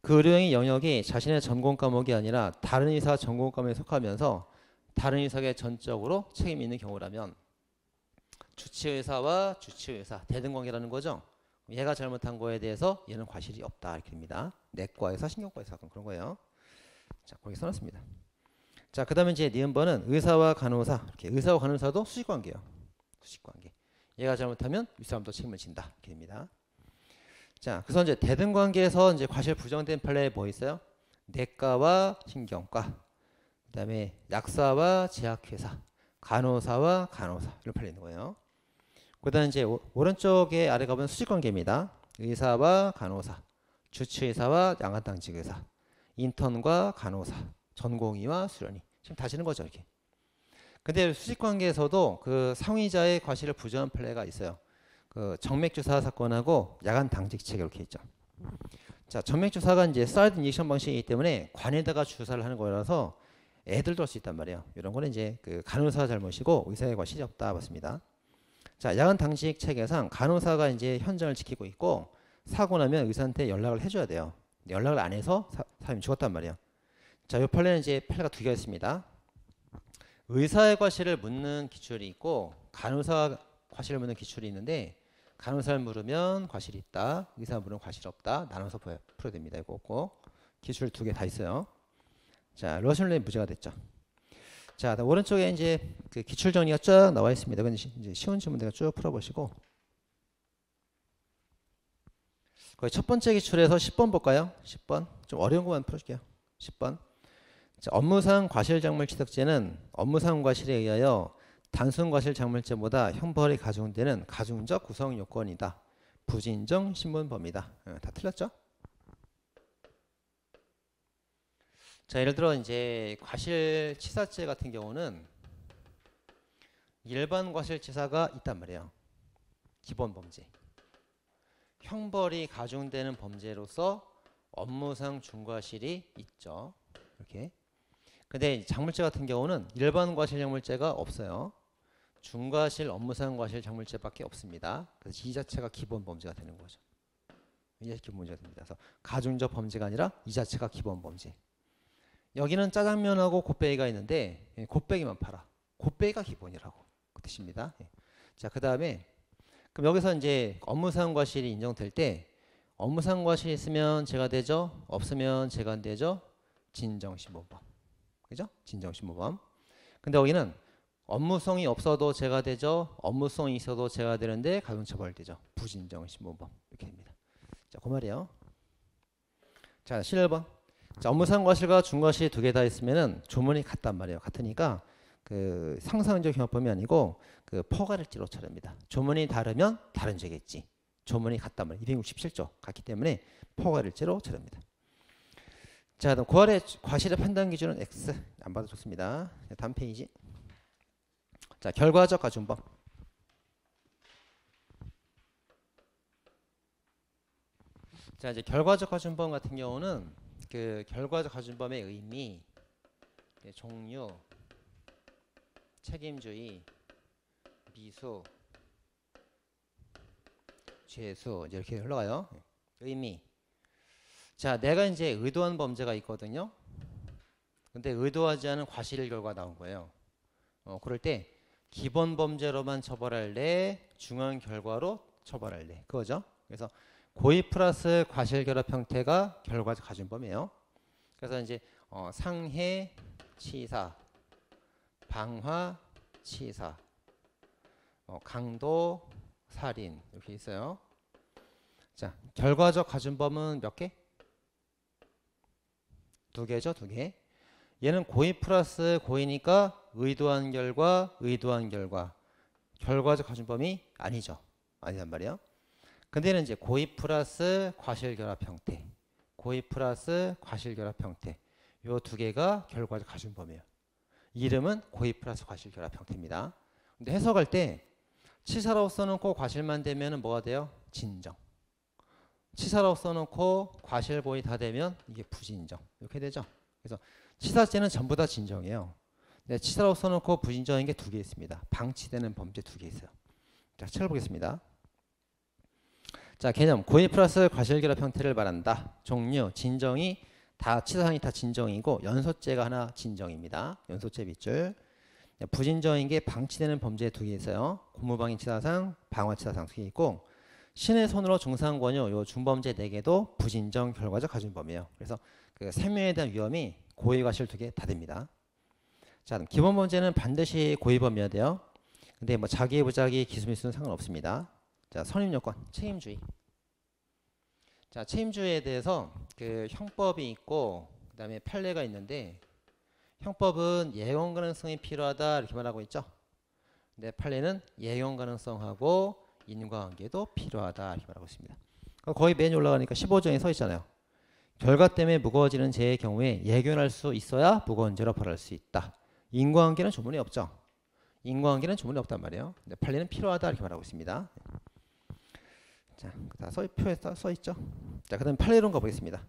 그 의료행위 영역이 자신의 전공 과목이 아니라 다른 의사 전공 과목에 속하면서 다른 의사에게 전적으로 책임이 있는 경우라면 주치의사와 주치의사 대등 관계라는 거죠. 얘가 잘못한 거에 대해서 얘는 과실이 없다 이렇게 됩니다. 내과에서 신경과에서 그런 거예요. 자, 거기 써놨습니다. 자, 그다음에 이제 니은번은 의사와 간호사. 이렇게 의사와 간호사도 수직 관계예요. 수직 관계. 얘가 잘못하면 윗사람도 책임을 진다 이렇게 됩니다. 자, 그래서 이제 대등 관계에서 이제 과실 부정된 판례에 뭐 있어요? 내과와 신경과, 그다음에 약사와 제약회사, 간호사와 간호사 이런 판례 있는 거예요. 그다음 이제 오른쪽에 아래 가보면 수직 관계입니다. 의사와 간호사, 주치의사와 양한당직 의사, 인턴과 간호사, 전공의와 수련의. 지금 다시는 거죠 이렇게. 근데 수직 관계에서도 그 상위자의 과실을 부정한 판례가 있어요. 그 정맥주사 사건하고 야간 당직책 이렇게 있죠. 자, 정맥주사가 이제 사이드 인젝션 방식이기 때문에 관에다가 주사를 하는 거라서 애들도 할 수 있단 말이에요. 이런 거는 이제 그 간호사 잘못이고 의사의 과실이 없다 봤습니다. 자, 야간 당직 체계상 간호사가 이제 현장을 지키고 있고 사고 나면 의사한테 연락을 해줘야 돼요. 연락을 안 해서 사람이 죽었단 말이에요. 자, 이 판례는 이제 판례가 두 개가 있습니다. 의사의 과실을 묻는 기출이 있고 간호사 과실을 묻는 기출이 있는데 간호사를 물으면 과실이 있다, 의사 물으면 과실이 없다 나눠서 풀어야 됩니다. 이거 꼭 기출 두 개 다 있어요. 자, 러시언레이 무죄가 됐죠. 자, 오른쪽에 이제 그 기출 정리가 쫙 나와 있습니다. 이건 이제 쉬운 질문들 쭉 풀어보시고 거의 첫 번째 기출에서 10번 볼까요? 10번 좀 어려운 것만 풀어줄게요. 10번. 자, 업무상 과실작물 취득죄는 업무상 과실에 의하여 단순 과실 작물죄보다 형벌이 가중되는 가중적 구성 요건이다. 부진정 신문 범위다. 다 틀렸죠? 자, 예를 들어 이제 과실치사죄 같은 경우는 일반 과실치사가 있단 말이에요. 기본 범죄. 형벌이 가중되는 범죄로서 업무상 중과실이 있죠. 이렇게. 근데 작물죄 같은 경우는 일반 과실 작물죄가 없어요. 중과실, 업무상 과실 작물죄밖에 없습니다. 그래서 이 자체가 기본 범죄가 되는 거죠. 이 기본 범죄가 됩니다. 그래서 가중적 범죄가 아니라 이 자체가 기본 범죄. 여기는 짜장면하고 곱빼기가 있는데 곱빼기만 팔아. 곱빼기가 기본이라고 그 뜻입니다. 자, 그 다음에 그럼 여기서 이제 업무상 과실이 인정될 때 업무상 과실이 있으면 죄가 되죠. 없으면 죄가 안 되죠. 진정신모범. 그죠? 진정신모범. 근데 여기는 업무성이 없어도 죄가 되죠. 업무성이 있어도 죄가 되는데 가중처벌되죠. 부진정신모범. 이렇게 됩니다. 자, 그 말이에요. 자, 11번. 자, 업무상 과실과 중과실 두 개 다 있으면은 조문이 같단 말이에요. 같으니까 그 상상적 형법이 아니고 그 포괄일지로 처리합니다. 조문이 다르면 다른 죄겠지. 조문이 같단 말이에요. 267조 같기 때문에 포괄일지로 처리합니다. 자, 그럼 고할의 과실의 판단 기준은 X. 안 봐도 좋습니다. 다음 페이지. 자, 결과적 가중범. 자, 이제 결과적 가중범 같은 경우는 그 결과적 가중범의 의미, 종류, 책임주의, 미수, 죄수 이렇게 흘러가요. 의미. 자, 내가 이제 의도한 범죄가 있거든요. 근데 의도하지 않은 과실 결과가 나온 거예요. 그럴 때 기본 범죄로만 처벌할래, 중한 결과로 처벌할래. 그거죠. 그래서 고의 플러스 과실 결합 형태가 결과적 가중범이에요. 그래서 이제 상해 치사, 방화 치사, 강도 살인 이렇게 있어요. 자, 결과적 가중법은 몇 개? 두 개죠, 두 개. 얘는 고의 플러스 고의니까 의도한 결과, 의도한 결과. 결과적 가중법이 아니죠. 아니란 말이에요. 근데 얘는 이제 고의 플러스 과실결합 형태, 고의 플러스 과실결합 형태. 요 두 개가 결과적 가중법이에요. 이름은 고의 플러스 과실결합 형태입니다. 근데 해석할 때 치사라고 써놓고 과실만 되면 뭐가 돼요? 진정. 치사라고 써놓고 과실 고의 다 되면 이게 부진정. 이렇게 되죠. 그래서 치사죄는 전부 다 진정이에요. 근데 치사라고 써놓고 부진정인 게 두 개 있습니다. 방치되는 범죄 두 개 있어요. 자, 찾아보겠습니다. 자, 개념. 고의 플러스 과실결합 형태를 말한다. 종류. 진정이 다 치사상이 다 진정이고 연소죄가 하나 진정입니다. 연소죄 밑줄. 부진정인 게 방치되는 범죄 두 개 있어요. 고무방해 치사상, 방화치사상 두 개 있고 신의 손으로 중상권유 요 중범죄 4개도 부진정 결과적 가중범이에요. 그래서 그 생명에 대한 위험이 고의 과실 두 개 다 됩니다. 자, 기본 범죄는 반드시 고의 범위여야 돼요. 근데 뭐 자기 부자기 기수미수는 상관없습니다. 자, 선임요건 책임주의. 자, 책임주의에 대해서 그 형법이 있고 그다음에 판례가 있는데 형법은 예견 가능성이 필요하다 이렇게 말하고 있죠. 근데 판례는 예견 가능성하고 인과관계도 필요하다 이렇게 말하고 있습니다. 거의 맨 올라가니까 15조에 서 있잖아요. 결과 때문에 무거워지는 죄의 경우에 예견할 수 있어야 무거운 죄로 벌할 수 있다. 인과관계는 조문이 없죠. 인과관계는 조문이 없단 말이에요. 근데 판례는 필요하다 이렇게 말하고 있습니다. 자, 다 표에 써 있죠. 자, 그다음 판례론 가보겠습니다.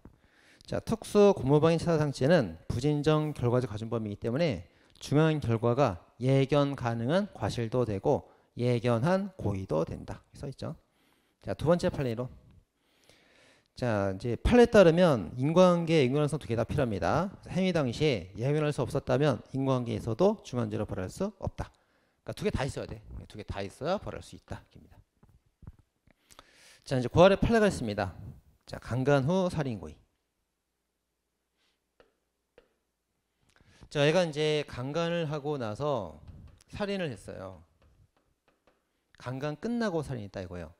자, 특수 고무방해 치사상죄는 부진정 결과적 가중범이기 때문에 중요한 결과가 예견 가능한 과실도 되고 예견한 고의도 된다. 써 있죠. 자, 두 번째 판례론. 자, 이제 판례에 따르면 인과관계, 인과관성 두 개 다 필요합니다. 행위 당시에 예견할 수 없었다면 인과관계에서도 중한죄로 벌할 수 없다. 그러니까 두 개 다 있어야 돼. 두 개 다 있어야 벌할 수 있다. 입니다. 자, 이제 그 아래 판례가 있습니다. 자, 강간 후 살인고의. 자, 얘가 이제 강간을 하고 나서 살인을 했어요. 강간 끝나고 살인했다 이거예요.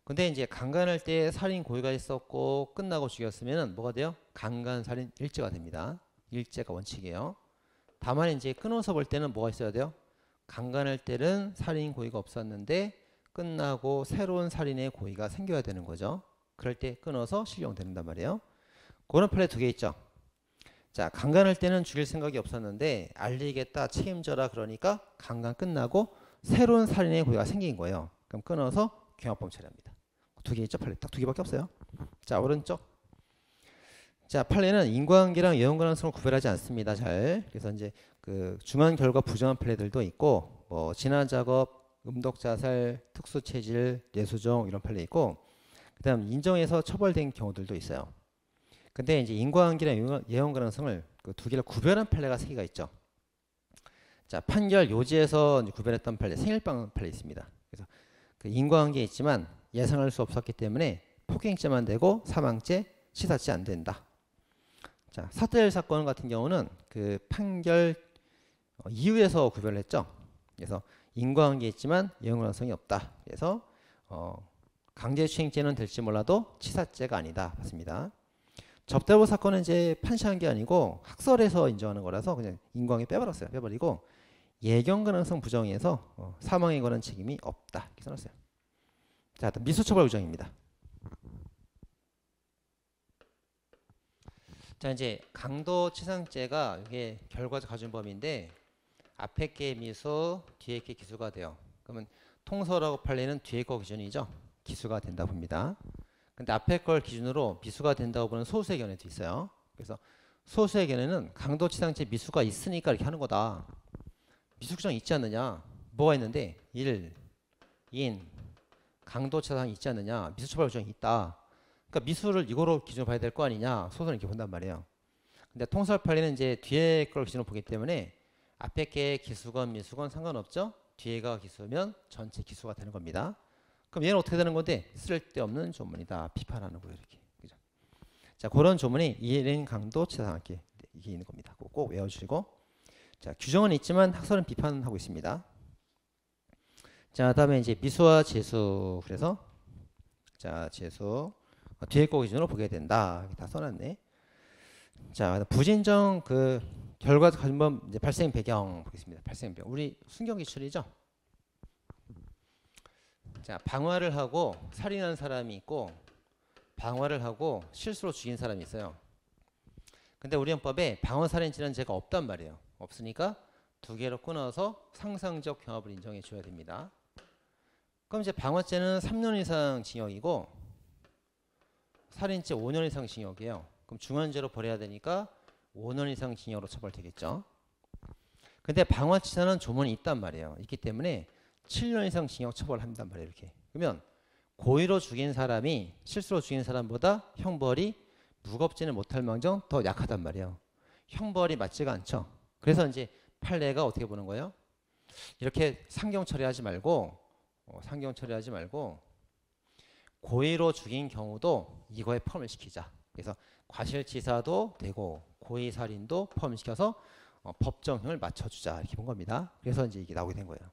근데 이제 강간할 때 살인 고의가 있었고 끝나고 죽였으면 뭐가 돼요? 강간 살인 일죄가 됩니다. 일죄가 원칙이에요. 다만 이제 끊어서 볼 때는 뭐가 있어야 돼요? 강간할 때는 살인 고의가 없었는데 끝나고 새로운 살인의 고의가 생겨야 되는 거죠. 그럴 때 끊어서 실형된단 말이에요. 그런 판례 두 개 있죠. 자, 강간할 때는 죽일 생각이 없었는데 알리겠다 책임져라 그러니까 강간 끝나고 새로운 살인의 고의가 생긴 거예요. 그럼 끊어서 경합범 처리합니다. 두 개 있죠. 판례 딱 두 개밖에 없어요. 자, 오른쪽. 자, 판례는 인과관계랑 예견 가능성을 구별하지 않습니다. 잘. 그래서 이제 그 중한 결과 부정한 판례들도 있고 뭐 진화 작업, 음독 자살, 특수 체질, 뇌수종 이런 판례 있고 그다음 인정해서 처벌된 경우들도 있어요. 근데 이제 인과관계랑 예견 가능성을 그 두 개를 구별한 판례가 세 개가 있죠. 자, 판결 요지에서 구별했던 판례, 생일방 판례 있습니다. 그래서 그 인과관계 있지만 예상할 수 없었기 때문에 폭행죄만 되고 사망죄, 치사죄 안 된다. 자, 사퇴 사건 같은 경우는 그 판결 이후에서 구별했죠. 그래서 인과관계 있지만 예견 가능성이 없다. 그래서 강제추행죄는 될지 몰라도 치사죄가 아니다. 맞습니다. 접대부 사건은 이제 판시한 게 아니고 학설에서 인정하는 거라서 그냥 인과관계 빼버렸어요. 빼버리고 예견 가능성 부정에서 사망에 관한 책임이 없다. 이렇게 써놨어요. 자, 미수처벌 부정입니다. 자, 이제 강도치상죄가 이게 결과적 가중범인데 앞에 게 미수, 뒤에 게 기수가 돼요. 그러면 통설하고 판례는 뒤에 거 기준이죠. 기수가 된다 봅니다. 근데 앞에 걸 기준으로 미수가 된다고 보는 소수의 견해도 있어요. 그래서 소수의 견해는 강도치상죄 미수가 있으니까 이렇게 하는 거다. 미수 규정 있지 않느냐? 뭐가 있는데 1, 인, 강도치상이 있지 않느냐? 미수처벌 규정이 있다. 그러니까 미수를 이거로 기준으로 봐야 될 거 아니냐? 소수는 이렇게 본단 말이에요. 근데 통설 판례는 이제 뒤에 걸 기준으로 보기 때문에 앞에 게 기수건 미수건 상관없죠? 뒤에가 기수면 전체 기수가 되는 겁니다. 그럼 얘는 어떻게 되는 건데? 쓸데없는 조문이다. 비판하는 거예요. 이렇게. 그죠? 자, 그런 조문이 1인 강도치상죄 이게 있는 겁니다. 꼭 외워주시고. 자, 규정은 있지만 학설은 비판하고 있습니다. 자, 다음에 이제 미수와 재수. 그래서 자, 재수. 뒤에 거 기준으로 보게 된다. 다 써놨네. 자, 부진정 그 결과 가중범 이제 발생 배경 보겠습니다. 발생 배경. 우리 순경 기출이죠. 자, 방화를 하고 살인한 사람이 있고 방화를 하고 실수로 죽인 사람이 있어요. 근데 우리 헌법에 방화살인죄는 죄가 없단 말이에요. 없으니까 두 개로 끊어서 상상적 경합을 인정해 줘야 됩니다. 그럼 이제 방화죄는 3년 이상 징역이고 살인죄 5년 이상 징역이에요. 그럼 중환죄로 벌여야 되니까 5년 이상 징역으로 처벌되겠죠. 근데 방화치사는 조문이 있단 말이에요. 있기 때문에 7년 이상 징역 처벌을 한단 말이에요. 이렇게. 그러면 고의로 죽인 사람이 실수로 죽인 사람보다 형벌이 무겁지는 못할 망정 더 약하단 말이에요. 형벌이 맞지가 않죠. 그래서 이제 판례가 어떻게 보는 거예요? 이렇게 상경 처리하지 말고 고의로 죽인 경우도 이거에 포함을 시키자. 그래서 과실치사도 되고 고의살인도 포함시켜서 법정형을 맞춰주자 이렇게 본 겁니다. 그래서 이제 이게 나오게 된 거예요.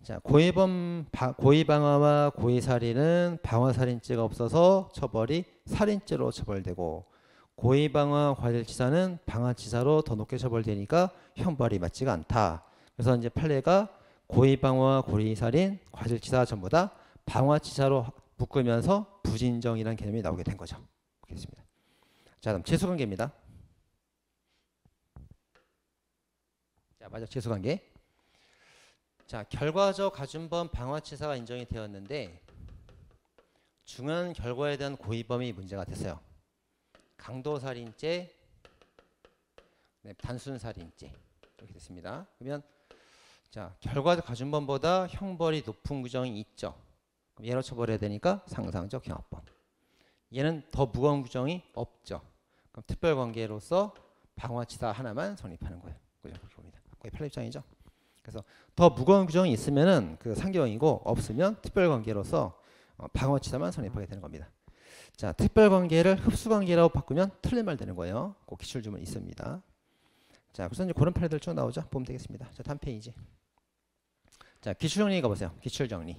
자, 고의방화와 고의살인은 방화살인죄가 없어서 처벌이 살인죄로 처벌되고 고의방화 과실치사는 방화치사로 더 높게 처벌되니까 형벌이 맞지가 않다. 그래서 이제 판례가 고의방화, 고의살인, 과실치사 전부 다 방화치사로 묶으면서 부진정이라는 개념이 나오게 된 거죠. 보겠습니다. 자, 다음 재수관계입니다. 자, 맞아, 재수관계. 자, 결과적 가중범 방화치사가 인정이 되었는데 중한 결과에 대한 고의범이 문제가 됐어요. 강도살인죄, 네, 단순살인죄 이렇게 됐습니다. 그러면 자, 결과적 가중범보다 형벌이 높은 규정이 있죠. 그럼 얘로 처벌해야 되니까 상상적 경합범. 얘는 더 무거운 규정이 없죠. 그럼 특별관계로서 방화치사 하나만 성립하는 거예요. 그죠? 그렇게 봅니다. 거의 판례입장이죠. 그래서 더 무거운 규정이 있으면은 그 상경이고 없으면 특별관계로서 방화치사만 성립하게 되는 겁니다. 자, 특별관계를 흡수관계라고 바꾸면 틀린 말 되는 거예요. 그 기출주문 있습니다. 자, 그래서 이제 그런 판례들 쭉 나오죠. 보면 되겠습니다. 자, 다음 페이지. 자, 기출정리 가보세요. 기출정리.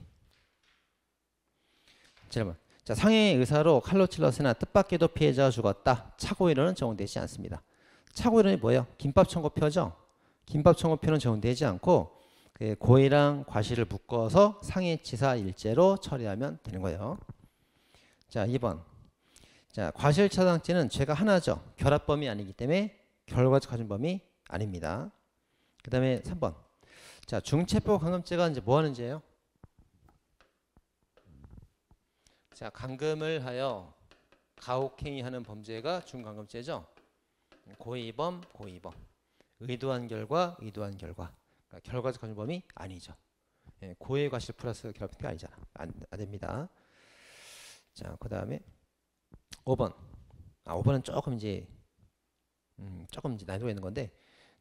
질문. 자, 상해의 의사로 칼로 찔렀으나 뜻밖에도 피해자가 죽었다. 차고이론은 적용되지 않습니다. 차고이론이 뭐예요? 김밥 청구표죠. 김밥 청구표는 적용되지 않고 그 고의랑 과실을 묶어서 상해치사 일죄로 처리하면 되는 거예요. 자, 2번. 자, 과실차상죄는 죄가 하나죠. 결합범이 아니기 때문에 결과적 가중범이 아닙니다. 그 다음에 3번. 자, 중체포 감금죄가 이제 뭐 하는 죄예요? 자, 감금을 하여 가혹행위하는 범죄가 중감금죄죠. 고의범. 의도한 결과. 그러니까 결과적 가중범이 아니죠. 예, 고의 과실 플러스 결합이 아니잖아. 안 됩니다. 자, 그 다음에 5번. 5번은 조금 이제 난이도가 있는 건데,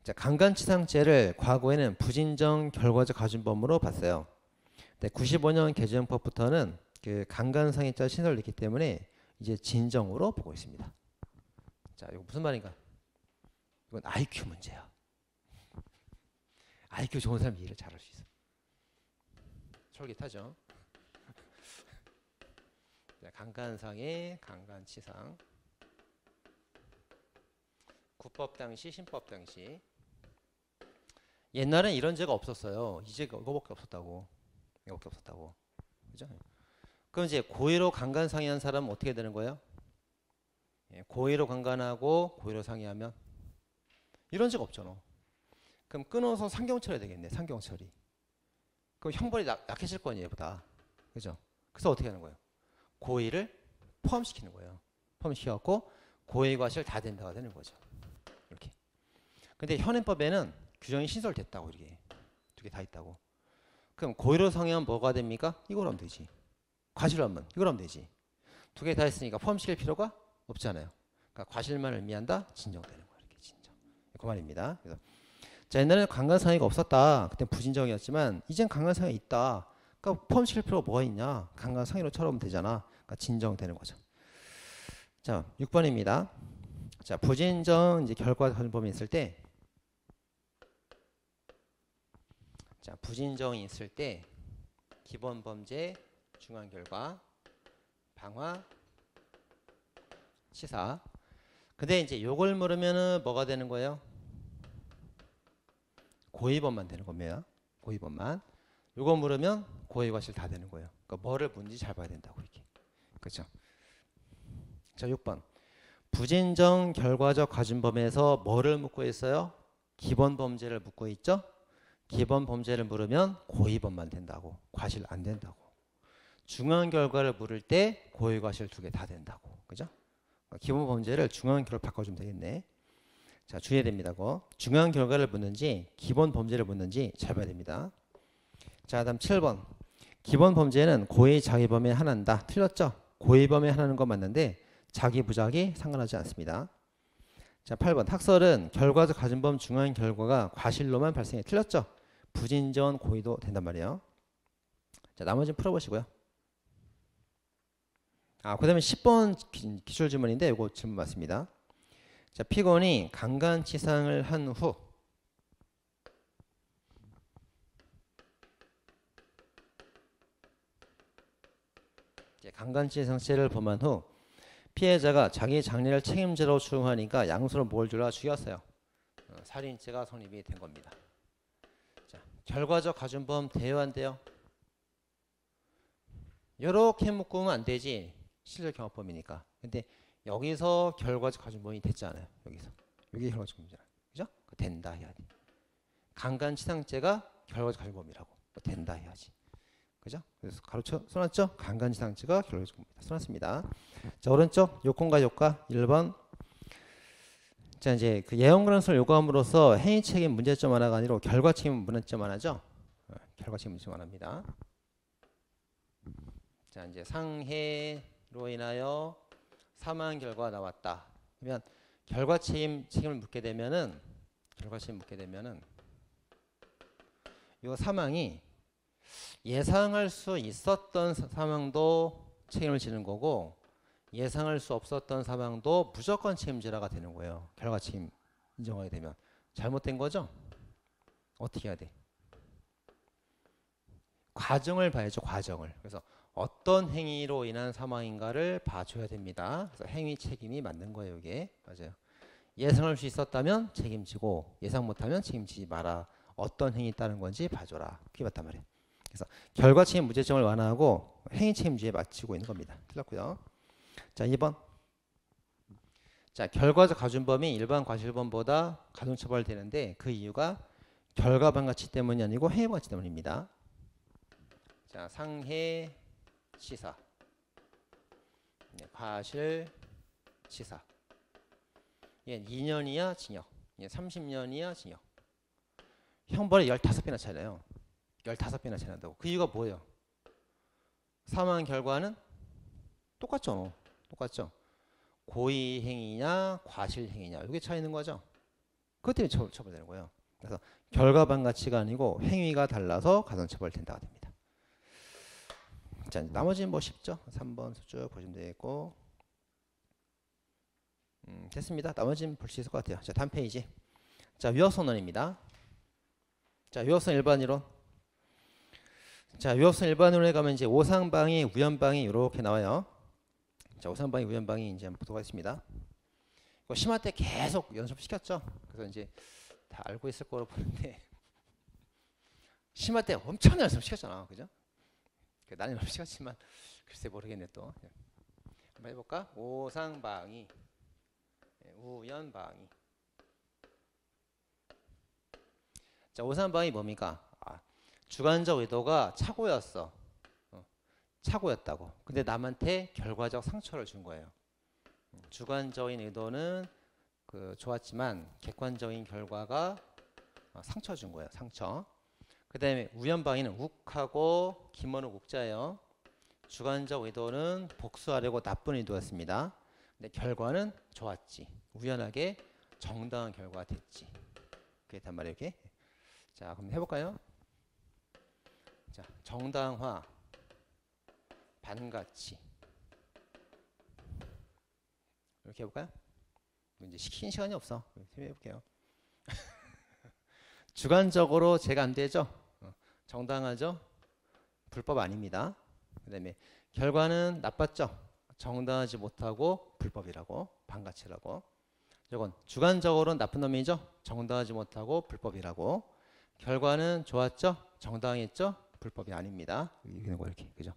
자, 강간치상죄를 과거에는 부진정 결과적 가중범으로 봤어요. 근데 95년 개정법부터는 그 강간상해죄 신설을 냈기 때문에 이제 진정으로 보고 있습니다. 자, 이거 무슨 말인가? 이건 IQ 문제야. IQ 좋은 사람이 이해를 잘할 수 있어. 솔깃하죠? 자, 강간상해, 강간치상. 구법 당시, 신법 당시. 옛날엔 이런 죄가 없었어요. 이제 이거밖에 없었다고. 그죠? 그럼 이제 고의로 강간상해한 사람은 어떻게 되는 거예요? 예, 고의로 강간하고 고의로 상해하면 이런 죄가 없잖아. 그럼 끊어서 상경처리 되겠네. 상경처리. 그럼 형벌이 약해질 거 아니에요, 보다. 그죠? 그래서 어떻게 하는 거예요? 고의를 포함시키는 거예요. 포함시켜갖고 고의 과실 다 된다가 되는 거죠. 이렇게. 근데 현행법에는 규정이 신설됐다고 이렇게 두 개 다 있다고. 그럼 고의로 상해하면 뭐가 됩니까? 이걸 하면 되지. 과실로 하면 이걸 하면 되지. 두 개 다 했으니까 포함시킬 필요가 없잖아요. 그러니까 과실만 의미한다. 진정되는 거예요. 이렇게 진정. 그 말입니다. 그래서 자, 옛날에는 강간상해가 없었다. 그때 부진정이었지만 이젠 강간상해 있다. 그러니까 포함시킬 필요가 뭐가 있냐? 강간상해로 처리하면 되잖아. 그러니까 진정되는 거죠. 자, 6번입니다. 자, 부진정 이제 결과 가중범이 있을 때, 자, 부진정이 있을 때 기본 범죄 중한 결과 방화, 치사. 근데 이제 요걸 물으면은 뭐가 되는 거예요? 고의범만 되는 겁니다. 고의범만. 요거 물으면 고의 과실 다 되는 거예요. 그러니까 뭐를 묻는지 잘 봐야 된다고 이렇게. 그렇죠? 자, 6번. 부진정 결과적 가중범에서 뭐를 묻고 있어요? 기본 범죄를 묻고 있죠? 기본 범죄를 물으면 고의범만 된다고. 과실 안 된다고. 중요한 결과를 물을 때 고의 과실 두 개 다 된다고. 그죠? 기본 범죄를 중요한 결과로 바꿔주면 되겠네. 자, 주의해야 됩니다. 그거. 중요한 결과를 묻는지 기본 범죄를 묻는지 잘 봐야 됩니다. 자, 다음 7번. 기본 범죄는 고의 자기범에 하나다. 틀렸죠? 고의범에 하나는 건 맞는데 자기 부작이 상관하지 않습니다. 자, 8번. 학설은 결과적 가중범 중요한 결과가 과실로만 발생해. 틀렸죠? 부진전 고의도 된단 말이에요. 자, 나머지는 풀어보시고요. 그 다음에 10번 기출 질문인데 이거 질문 맞습니다. 자, 피고인이 강간치상을 한 후 강간치상죄를 범한 후 피해자가 자기 장례를 책임지라고 추궁하니까 양수로 뭘 주라 죽였어요. 살인죄가 성립이 된 겁니다. 자, 결과적 가중범 돼요 안 돼요? 이렇게 묶으면 안 되지. 실질 경합범이니까. 근데 여기서 결과적 가중범이 됐잖아요. 여기서. 여기 결과적 가중범이잖아요. 그죠? 된다 해야 돼. 강간치상죄가 결과적 가중범이라고. 된다 해야지. 그죠? 그래서 가로쳐 써놨죠? 강간치상죄가 결과적 가중범이다. 써놨습니다. 자, 오른쪽 요건과 요과 1번. 자, 이제 그 예언그런설 요구함으로써 행위 책임 문제점 하나가 아니라 결과 책임 문제점 하나죠? 결과 책임 문제점 하나입니다. 자, 이제 상해로 인하여 사망 결과가 나왔다. 그러면 결과 책임을 묻게 되면은 이 사망이 예상할 수 있었던 사망도 책임을 지는 거고 예상할 수 없었던 사망도 무조건 책임지라가 되는 거예요. 결과 책임 인정하게 되면 잘못된 거죠? 어떻게 해야 돼? 과정을 봐야죠. 과정을. 그래서 어떤 행위로 인한 사망인가를 봐줘야 됩니다. 그래서 행위 책임이 맞는 거예요. 이게 맞아요. 예상할 수 있었다면 책임지고 예상 못하면 책임지지 마라. 어떤 행위 따른 건지 봐줘라. 그게 맞단 말이에요. 그래서 결과 책임 무죄점을 완화하고 행위 책임주의에 맞추고 있는 겁니다. 틀렸고요. 자, 2번. 자, 결과적 가중범이 일반 과실범보다 가중처벌되는데 그 이유가 결과반 가치 때문이 아니고 행위반 가치 때문입니다. 자, 상해 치사, 과실 치사. 얘 2년이야 징역, 얘 30년이야 징역. 형벌이 15배나 차이나요. 15배나 차이 난다고. 그 이유가 뭐예요? 사망 결과는 똑같죠. 똑같죠. 고의 행위냐 과실 행위냐 이게 차이 있는 거죠. 그것 때문에 처벌되는 거예요. 그래서 결과반 가치가 아니고 행위가 달라서 가산처벌된다가 됩니다. 자, 나머지는 뭐 쉽죠. 3번 쭉 보시면 되겠고 됐습니다. 나머지는 볼 수 있을 것 같아요. 자, 다음 페이지. 자, 위협선언입니다. 자, 위협선 일반이론. 자, 위협선 일반으로 가면 이제 오상방위, 우연방위 이렇게 나와요. 자, 오상방위, 우연방위 이제 한번 보도록 하겠습니다. 이거 심화 때 계속 연습시켰죠. 그래서 이제 다 알고 있을 거로 보는데 심화 때 엄청 연습시켰잖아, 그죠? 나는 연습시켰지만 글쎄 모르겠네 또. 한번 해볼까? 오상방위, 우연방위. 자, 오상방위 뭡니까? 주관적 의도가 착오였어. 착오였다고. 근데 남한테 결과적 상처를 준 거예요. 주관적인 의도는 좋았지만 객관적인 결과가 상처 준 거예요. 상처. 그 다음에 우연방위는 욱하고 김원욱 욱자예요. 주관적 의도는 복수하려고 나쁜 의도였습니다. 근데 결과는 좋았지. 우연하게 정당한 결과가 됐지. 그게 단 말이에요. 이렇게. 자, 그럼 해볼까요? 자, 정당화, 반가치. 이렇게 해볼까요? 이제 시키는 시간이 없어. 해볼게요. 주관적으로 제가 안 되죠? 정당하죠? 불법 아닙니다. 그 다음에 결과는 나빴죠? 정당하지 못하고 불법이라고, 반가치라고. 이건 주관적으로는 나쁜 놈이죠. 정당하지 못하고 불법이라고. 결과는 좋았죠. 정당했죠. 불법이 아닙니다. 이렇게, 그죠?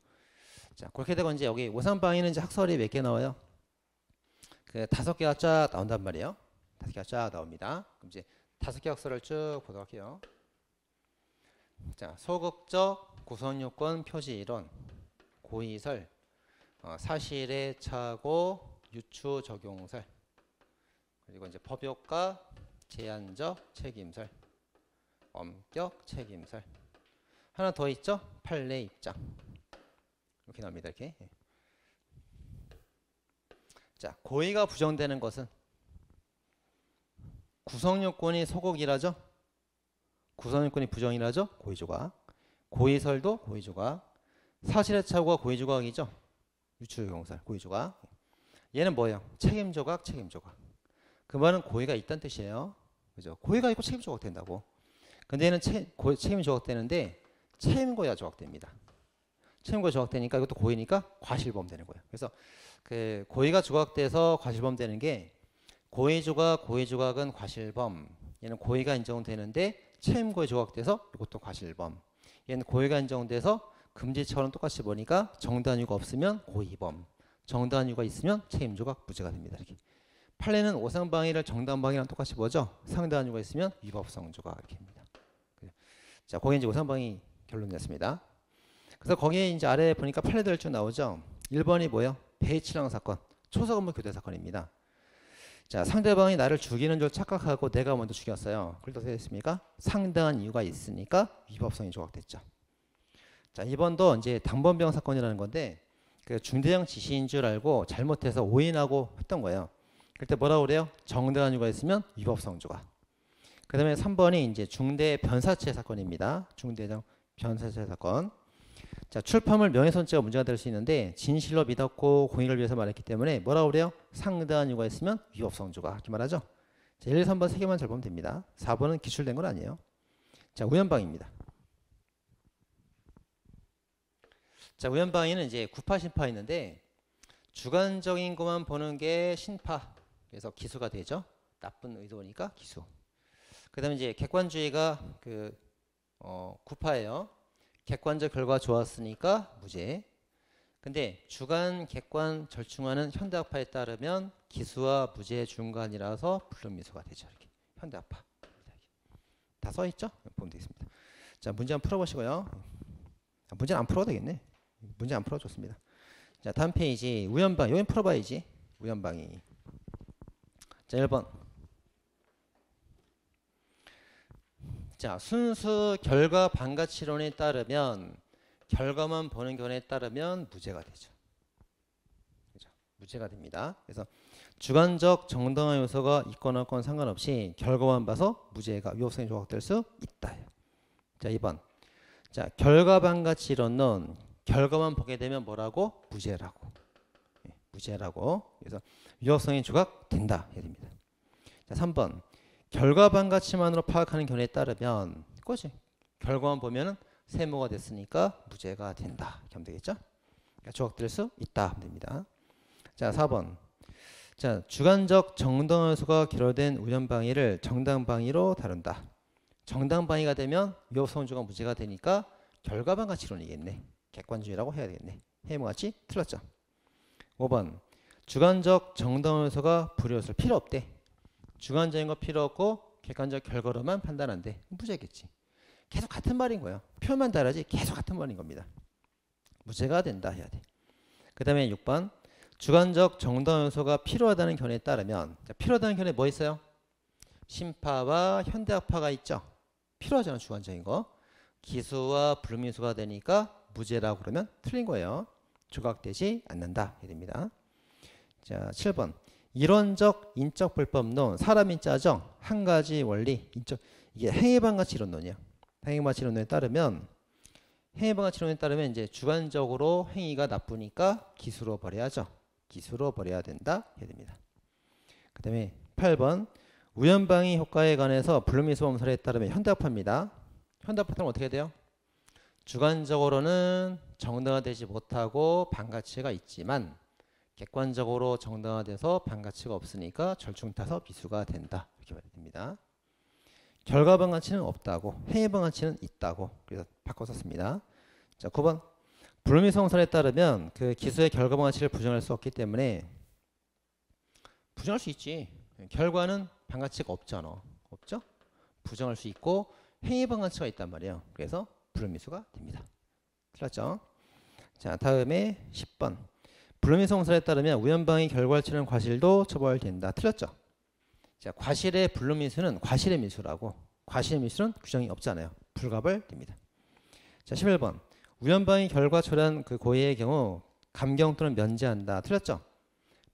자, 그렇게 되고 이제 여기 오산방위는 이제 학설이 몇 개 나와요? 그 5개가 쫙 나온단 말이에요. 5개가 쫙 나옵니다. 그럼 이제 5개 학설을 쭉 보도록 할게요. 자, 소극적 구성요건 표시 이론, 고의설, 사실의 착오, 유추 적용설, 그리고 이제 법효과, 제한적 책임설, 엄격 책임설. 하나 더 있죠? 판례 입장. 이렇게 나옵니다. 이렇게. 자, 고의가 부정되는 것은 구성요건이 소극이라죠. 구성요건이 부정이라죠. 고의조각. 고의설도 고의조각. 사실의 착오가 고의조각이죠. 유추적용설, 고의조각. 얘는 뭐예요? 책임조각, 책임조각. 그 말은 고의가 있다는 뜻이에요. 그죠? 고의가 있고 책임조각 된다고. 근데 얘는 책임조각 되는데 책임고의가 조각됩니다. 책임고의 조각되니까 이것도 고의니까 과실범 되는 거예요. 그래서 그 고의가 조각돼서 과실범 되는 게 고의조각, 고의조각은 과실범. 얘는 고의가 인정되는데 책임고의 조각돼서 이것도 과실범. 얘는 고의가 인정돼서 금지처럼 똑같이 보니까 정당한 이유가 없으면 고의범. 정당한 이유가 있으면 책임조각 무죄가 됩니다. 이렇게. 판례는 오상방위를 정당방위랑 똑같이 보죠. 상당한 이유가 있으면 위법성 조각 이렇게 합니다. 자, 거기 이제 오상방위 결론이었습니다. 그래서 거기에 이제 아래에 보니까 판례들 쭉 나오죠. 1번이 뭐예요? 배치랑 사건, 초서근무 교대 사건입니다. 자, 상대방이 나를 죽이는 줄 착각하고 내가 먼저 죽였어요. 그래서 어떻게 됐습니까? 상당한 이유가 있으니까 위법성이 조각됐죠. 자, 2번도 이제 당번병 사건이라는 건데 그 중대형 지시인 줄 알고 잘못해서 오인하고 했던 거예요. 그때 뭐라고 그래요? 정당한 이유가 있으면 위법성 조각. 그 다음에 3번이 이제 중대 변사체 사건입니다. 중대형 변사체 사건. 자, 출판물 명예훼손죄가 문제가 될 수 있는데 진실로 믿었고 공익을 위해서 말했기 때문에 뭐라고 그래요? 상당한 이유가 있으면 위법성 조각 이렇게 말하죠. 자, 1, 3번 3개만 잘 보면 됩니다. 4번은 기출된 건 아니에요. 자, 우연방입니다. 자, 우연방위는 이제 구파 신파 있는데 주관적인 것만 보는 게 신파. 그래서 기수가 되죠. 나쁜 의도니까 기수. 그다음에 이제 객관주의가 구파예요. 객관적 결과 좋았으니까 무죄. 근데 주관, 객관 절충하는 현대학파에 따르면 기수와 무죄 중간이라서 불륜미수가 되죠. 이렇게 현대학파 다 써있죠? 보면 되겠습니다. 자, 문제 한번 풀어보시고요. 문제는 안 풀어도 되겠네. 문제 안 풀어줬습니다. 자, 다음 페이지 우연방. 여기 풀어봐야지. 우연방이. 자, 1번. 자, 순수 결과 반가치론에 따르면 결과만 보는 견해에 따르면 무죄가 되죠. 그죠? 무죄가 됩니다. 그래서 주관적 정당한 요소가 있거나 없건 상관없이 결과만 봐서 무죄가 위법성이 조각될 수 있다. 자, 2번. 자, 결과 반가치론은 결과만 보게 되면 뭐라고? 무죄라고. 무죄라고. 그래서 위법성이 조각된다. 해야 됩니다. 자, 3번. 결과 반가치만으로 파악하는 견해에 따르면 그거지. 결과만 보면은 세모가 됐으니까 무죄가 된다. 이렇게 하면 되겠죠? 그러니까 조각될 수 있다. 하면 됩니다. 자, 4번. 자, 주관적 정당 요소가 결여된 우연방위를 정당방위로 다룬다. 정당방위가 되면 위법성 조각 무죄가 되니까 결과 반가치론이겠네. 객관주의라고 해야 되겠네. 해모같이 틀렸죠. 5번. 주관적 정당 요소가 불효설 필요 없대. 주관적인 거 필요 없고 객관적 결과로만 판단한대. 무죄겠지. 계속 같은 말인 거예요. 표현만 다르지 계속 같은 말인 겁니다. 무죄가 된다 해야 돼. 그 다음에 6번. 주관적 정당 요소가 필요하다는 견해에 따르면 필요하다는 견해 뭐 있어요? 신파와 현대학파가 있죠. 필요하잖아 주관적인 거. 기수와 불미수가 되니까 무죄라고 그러면 틀린 거예요. 조각되지 않는다 해야 됩니다. 자, 7번. 이론적 인적 불법론 사람 인자죠. 한 가지 원리 인적 이게 행위반가치론론이야. 행위반가치론론에 따르면 이제 주관적으로 행위가 나쁘니까 기수로 버려야죠. 기수로 버려야 된다 해야 됩니다. 그다음에 8번 우연방위 효과에 관해서 불미수 범설에 따르면 현대학파입니다. 현대학파는 어떻게 돼요? 주관적으로는 정당화되지 못하고 반가치가 있지만 객관적으로 정당화돼서 반가치가 없으니까 절충타서 미수가 된다. 이렇게 말이 됩니다. 결과 반가치는 없다고, 행위 반가치는 있다고. 그래서 바꿔 썼습니다. 자, 9번. 불미성설에 따르면 그 기수의 결과 반가치를 부정할 수 없기 때문에 부정할 수 있지. 결과는 반가치가 없잖아. 없죠? 부정할 수 있고 행위 반가치가 있단 말이에요. 그래서 불미수가 됩니다. 틀렸죠? 자, 다음에 10번. 불미성설에 따르면 우연방의 결과를 치는 과실도 처벌된다. 틀렸죠? 자, 과실의 불미수는 과실의 미수라고. 과실의 미수는 규정이 없잖아요. 불가벌됩니다. 자, 11번. 우연방의 결과 초래한 그 고의의 경우 감경 또는 면제한다. 틀렸죠?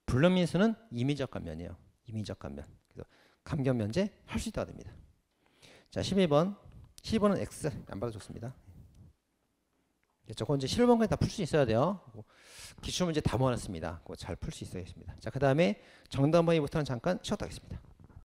불미수는 임의적 감면이에요. 임의적 감면. 그래서 감경 면제 할 수 있다가 됩니다. 자, 12번. 12번은 X 안 받아줬습니다. 저거 이제 11번까지 다 풀 수 있어야 돼요. 기출문제 다 모아놨습니다. 그거 잘 풀 수 있어야겠습니다. 자, 그 다음에 정답 방위부터는 잠깐 쉬었다 하겠습니다.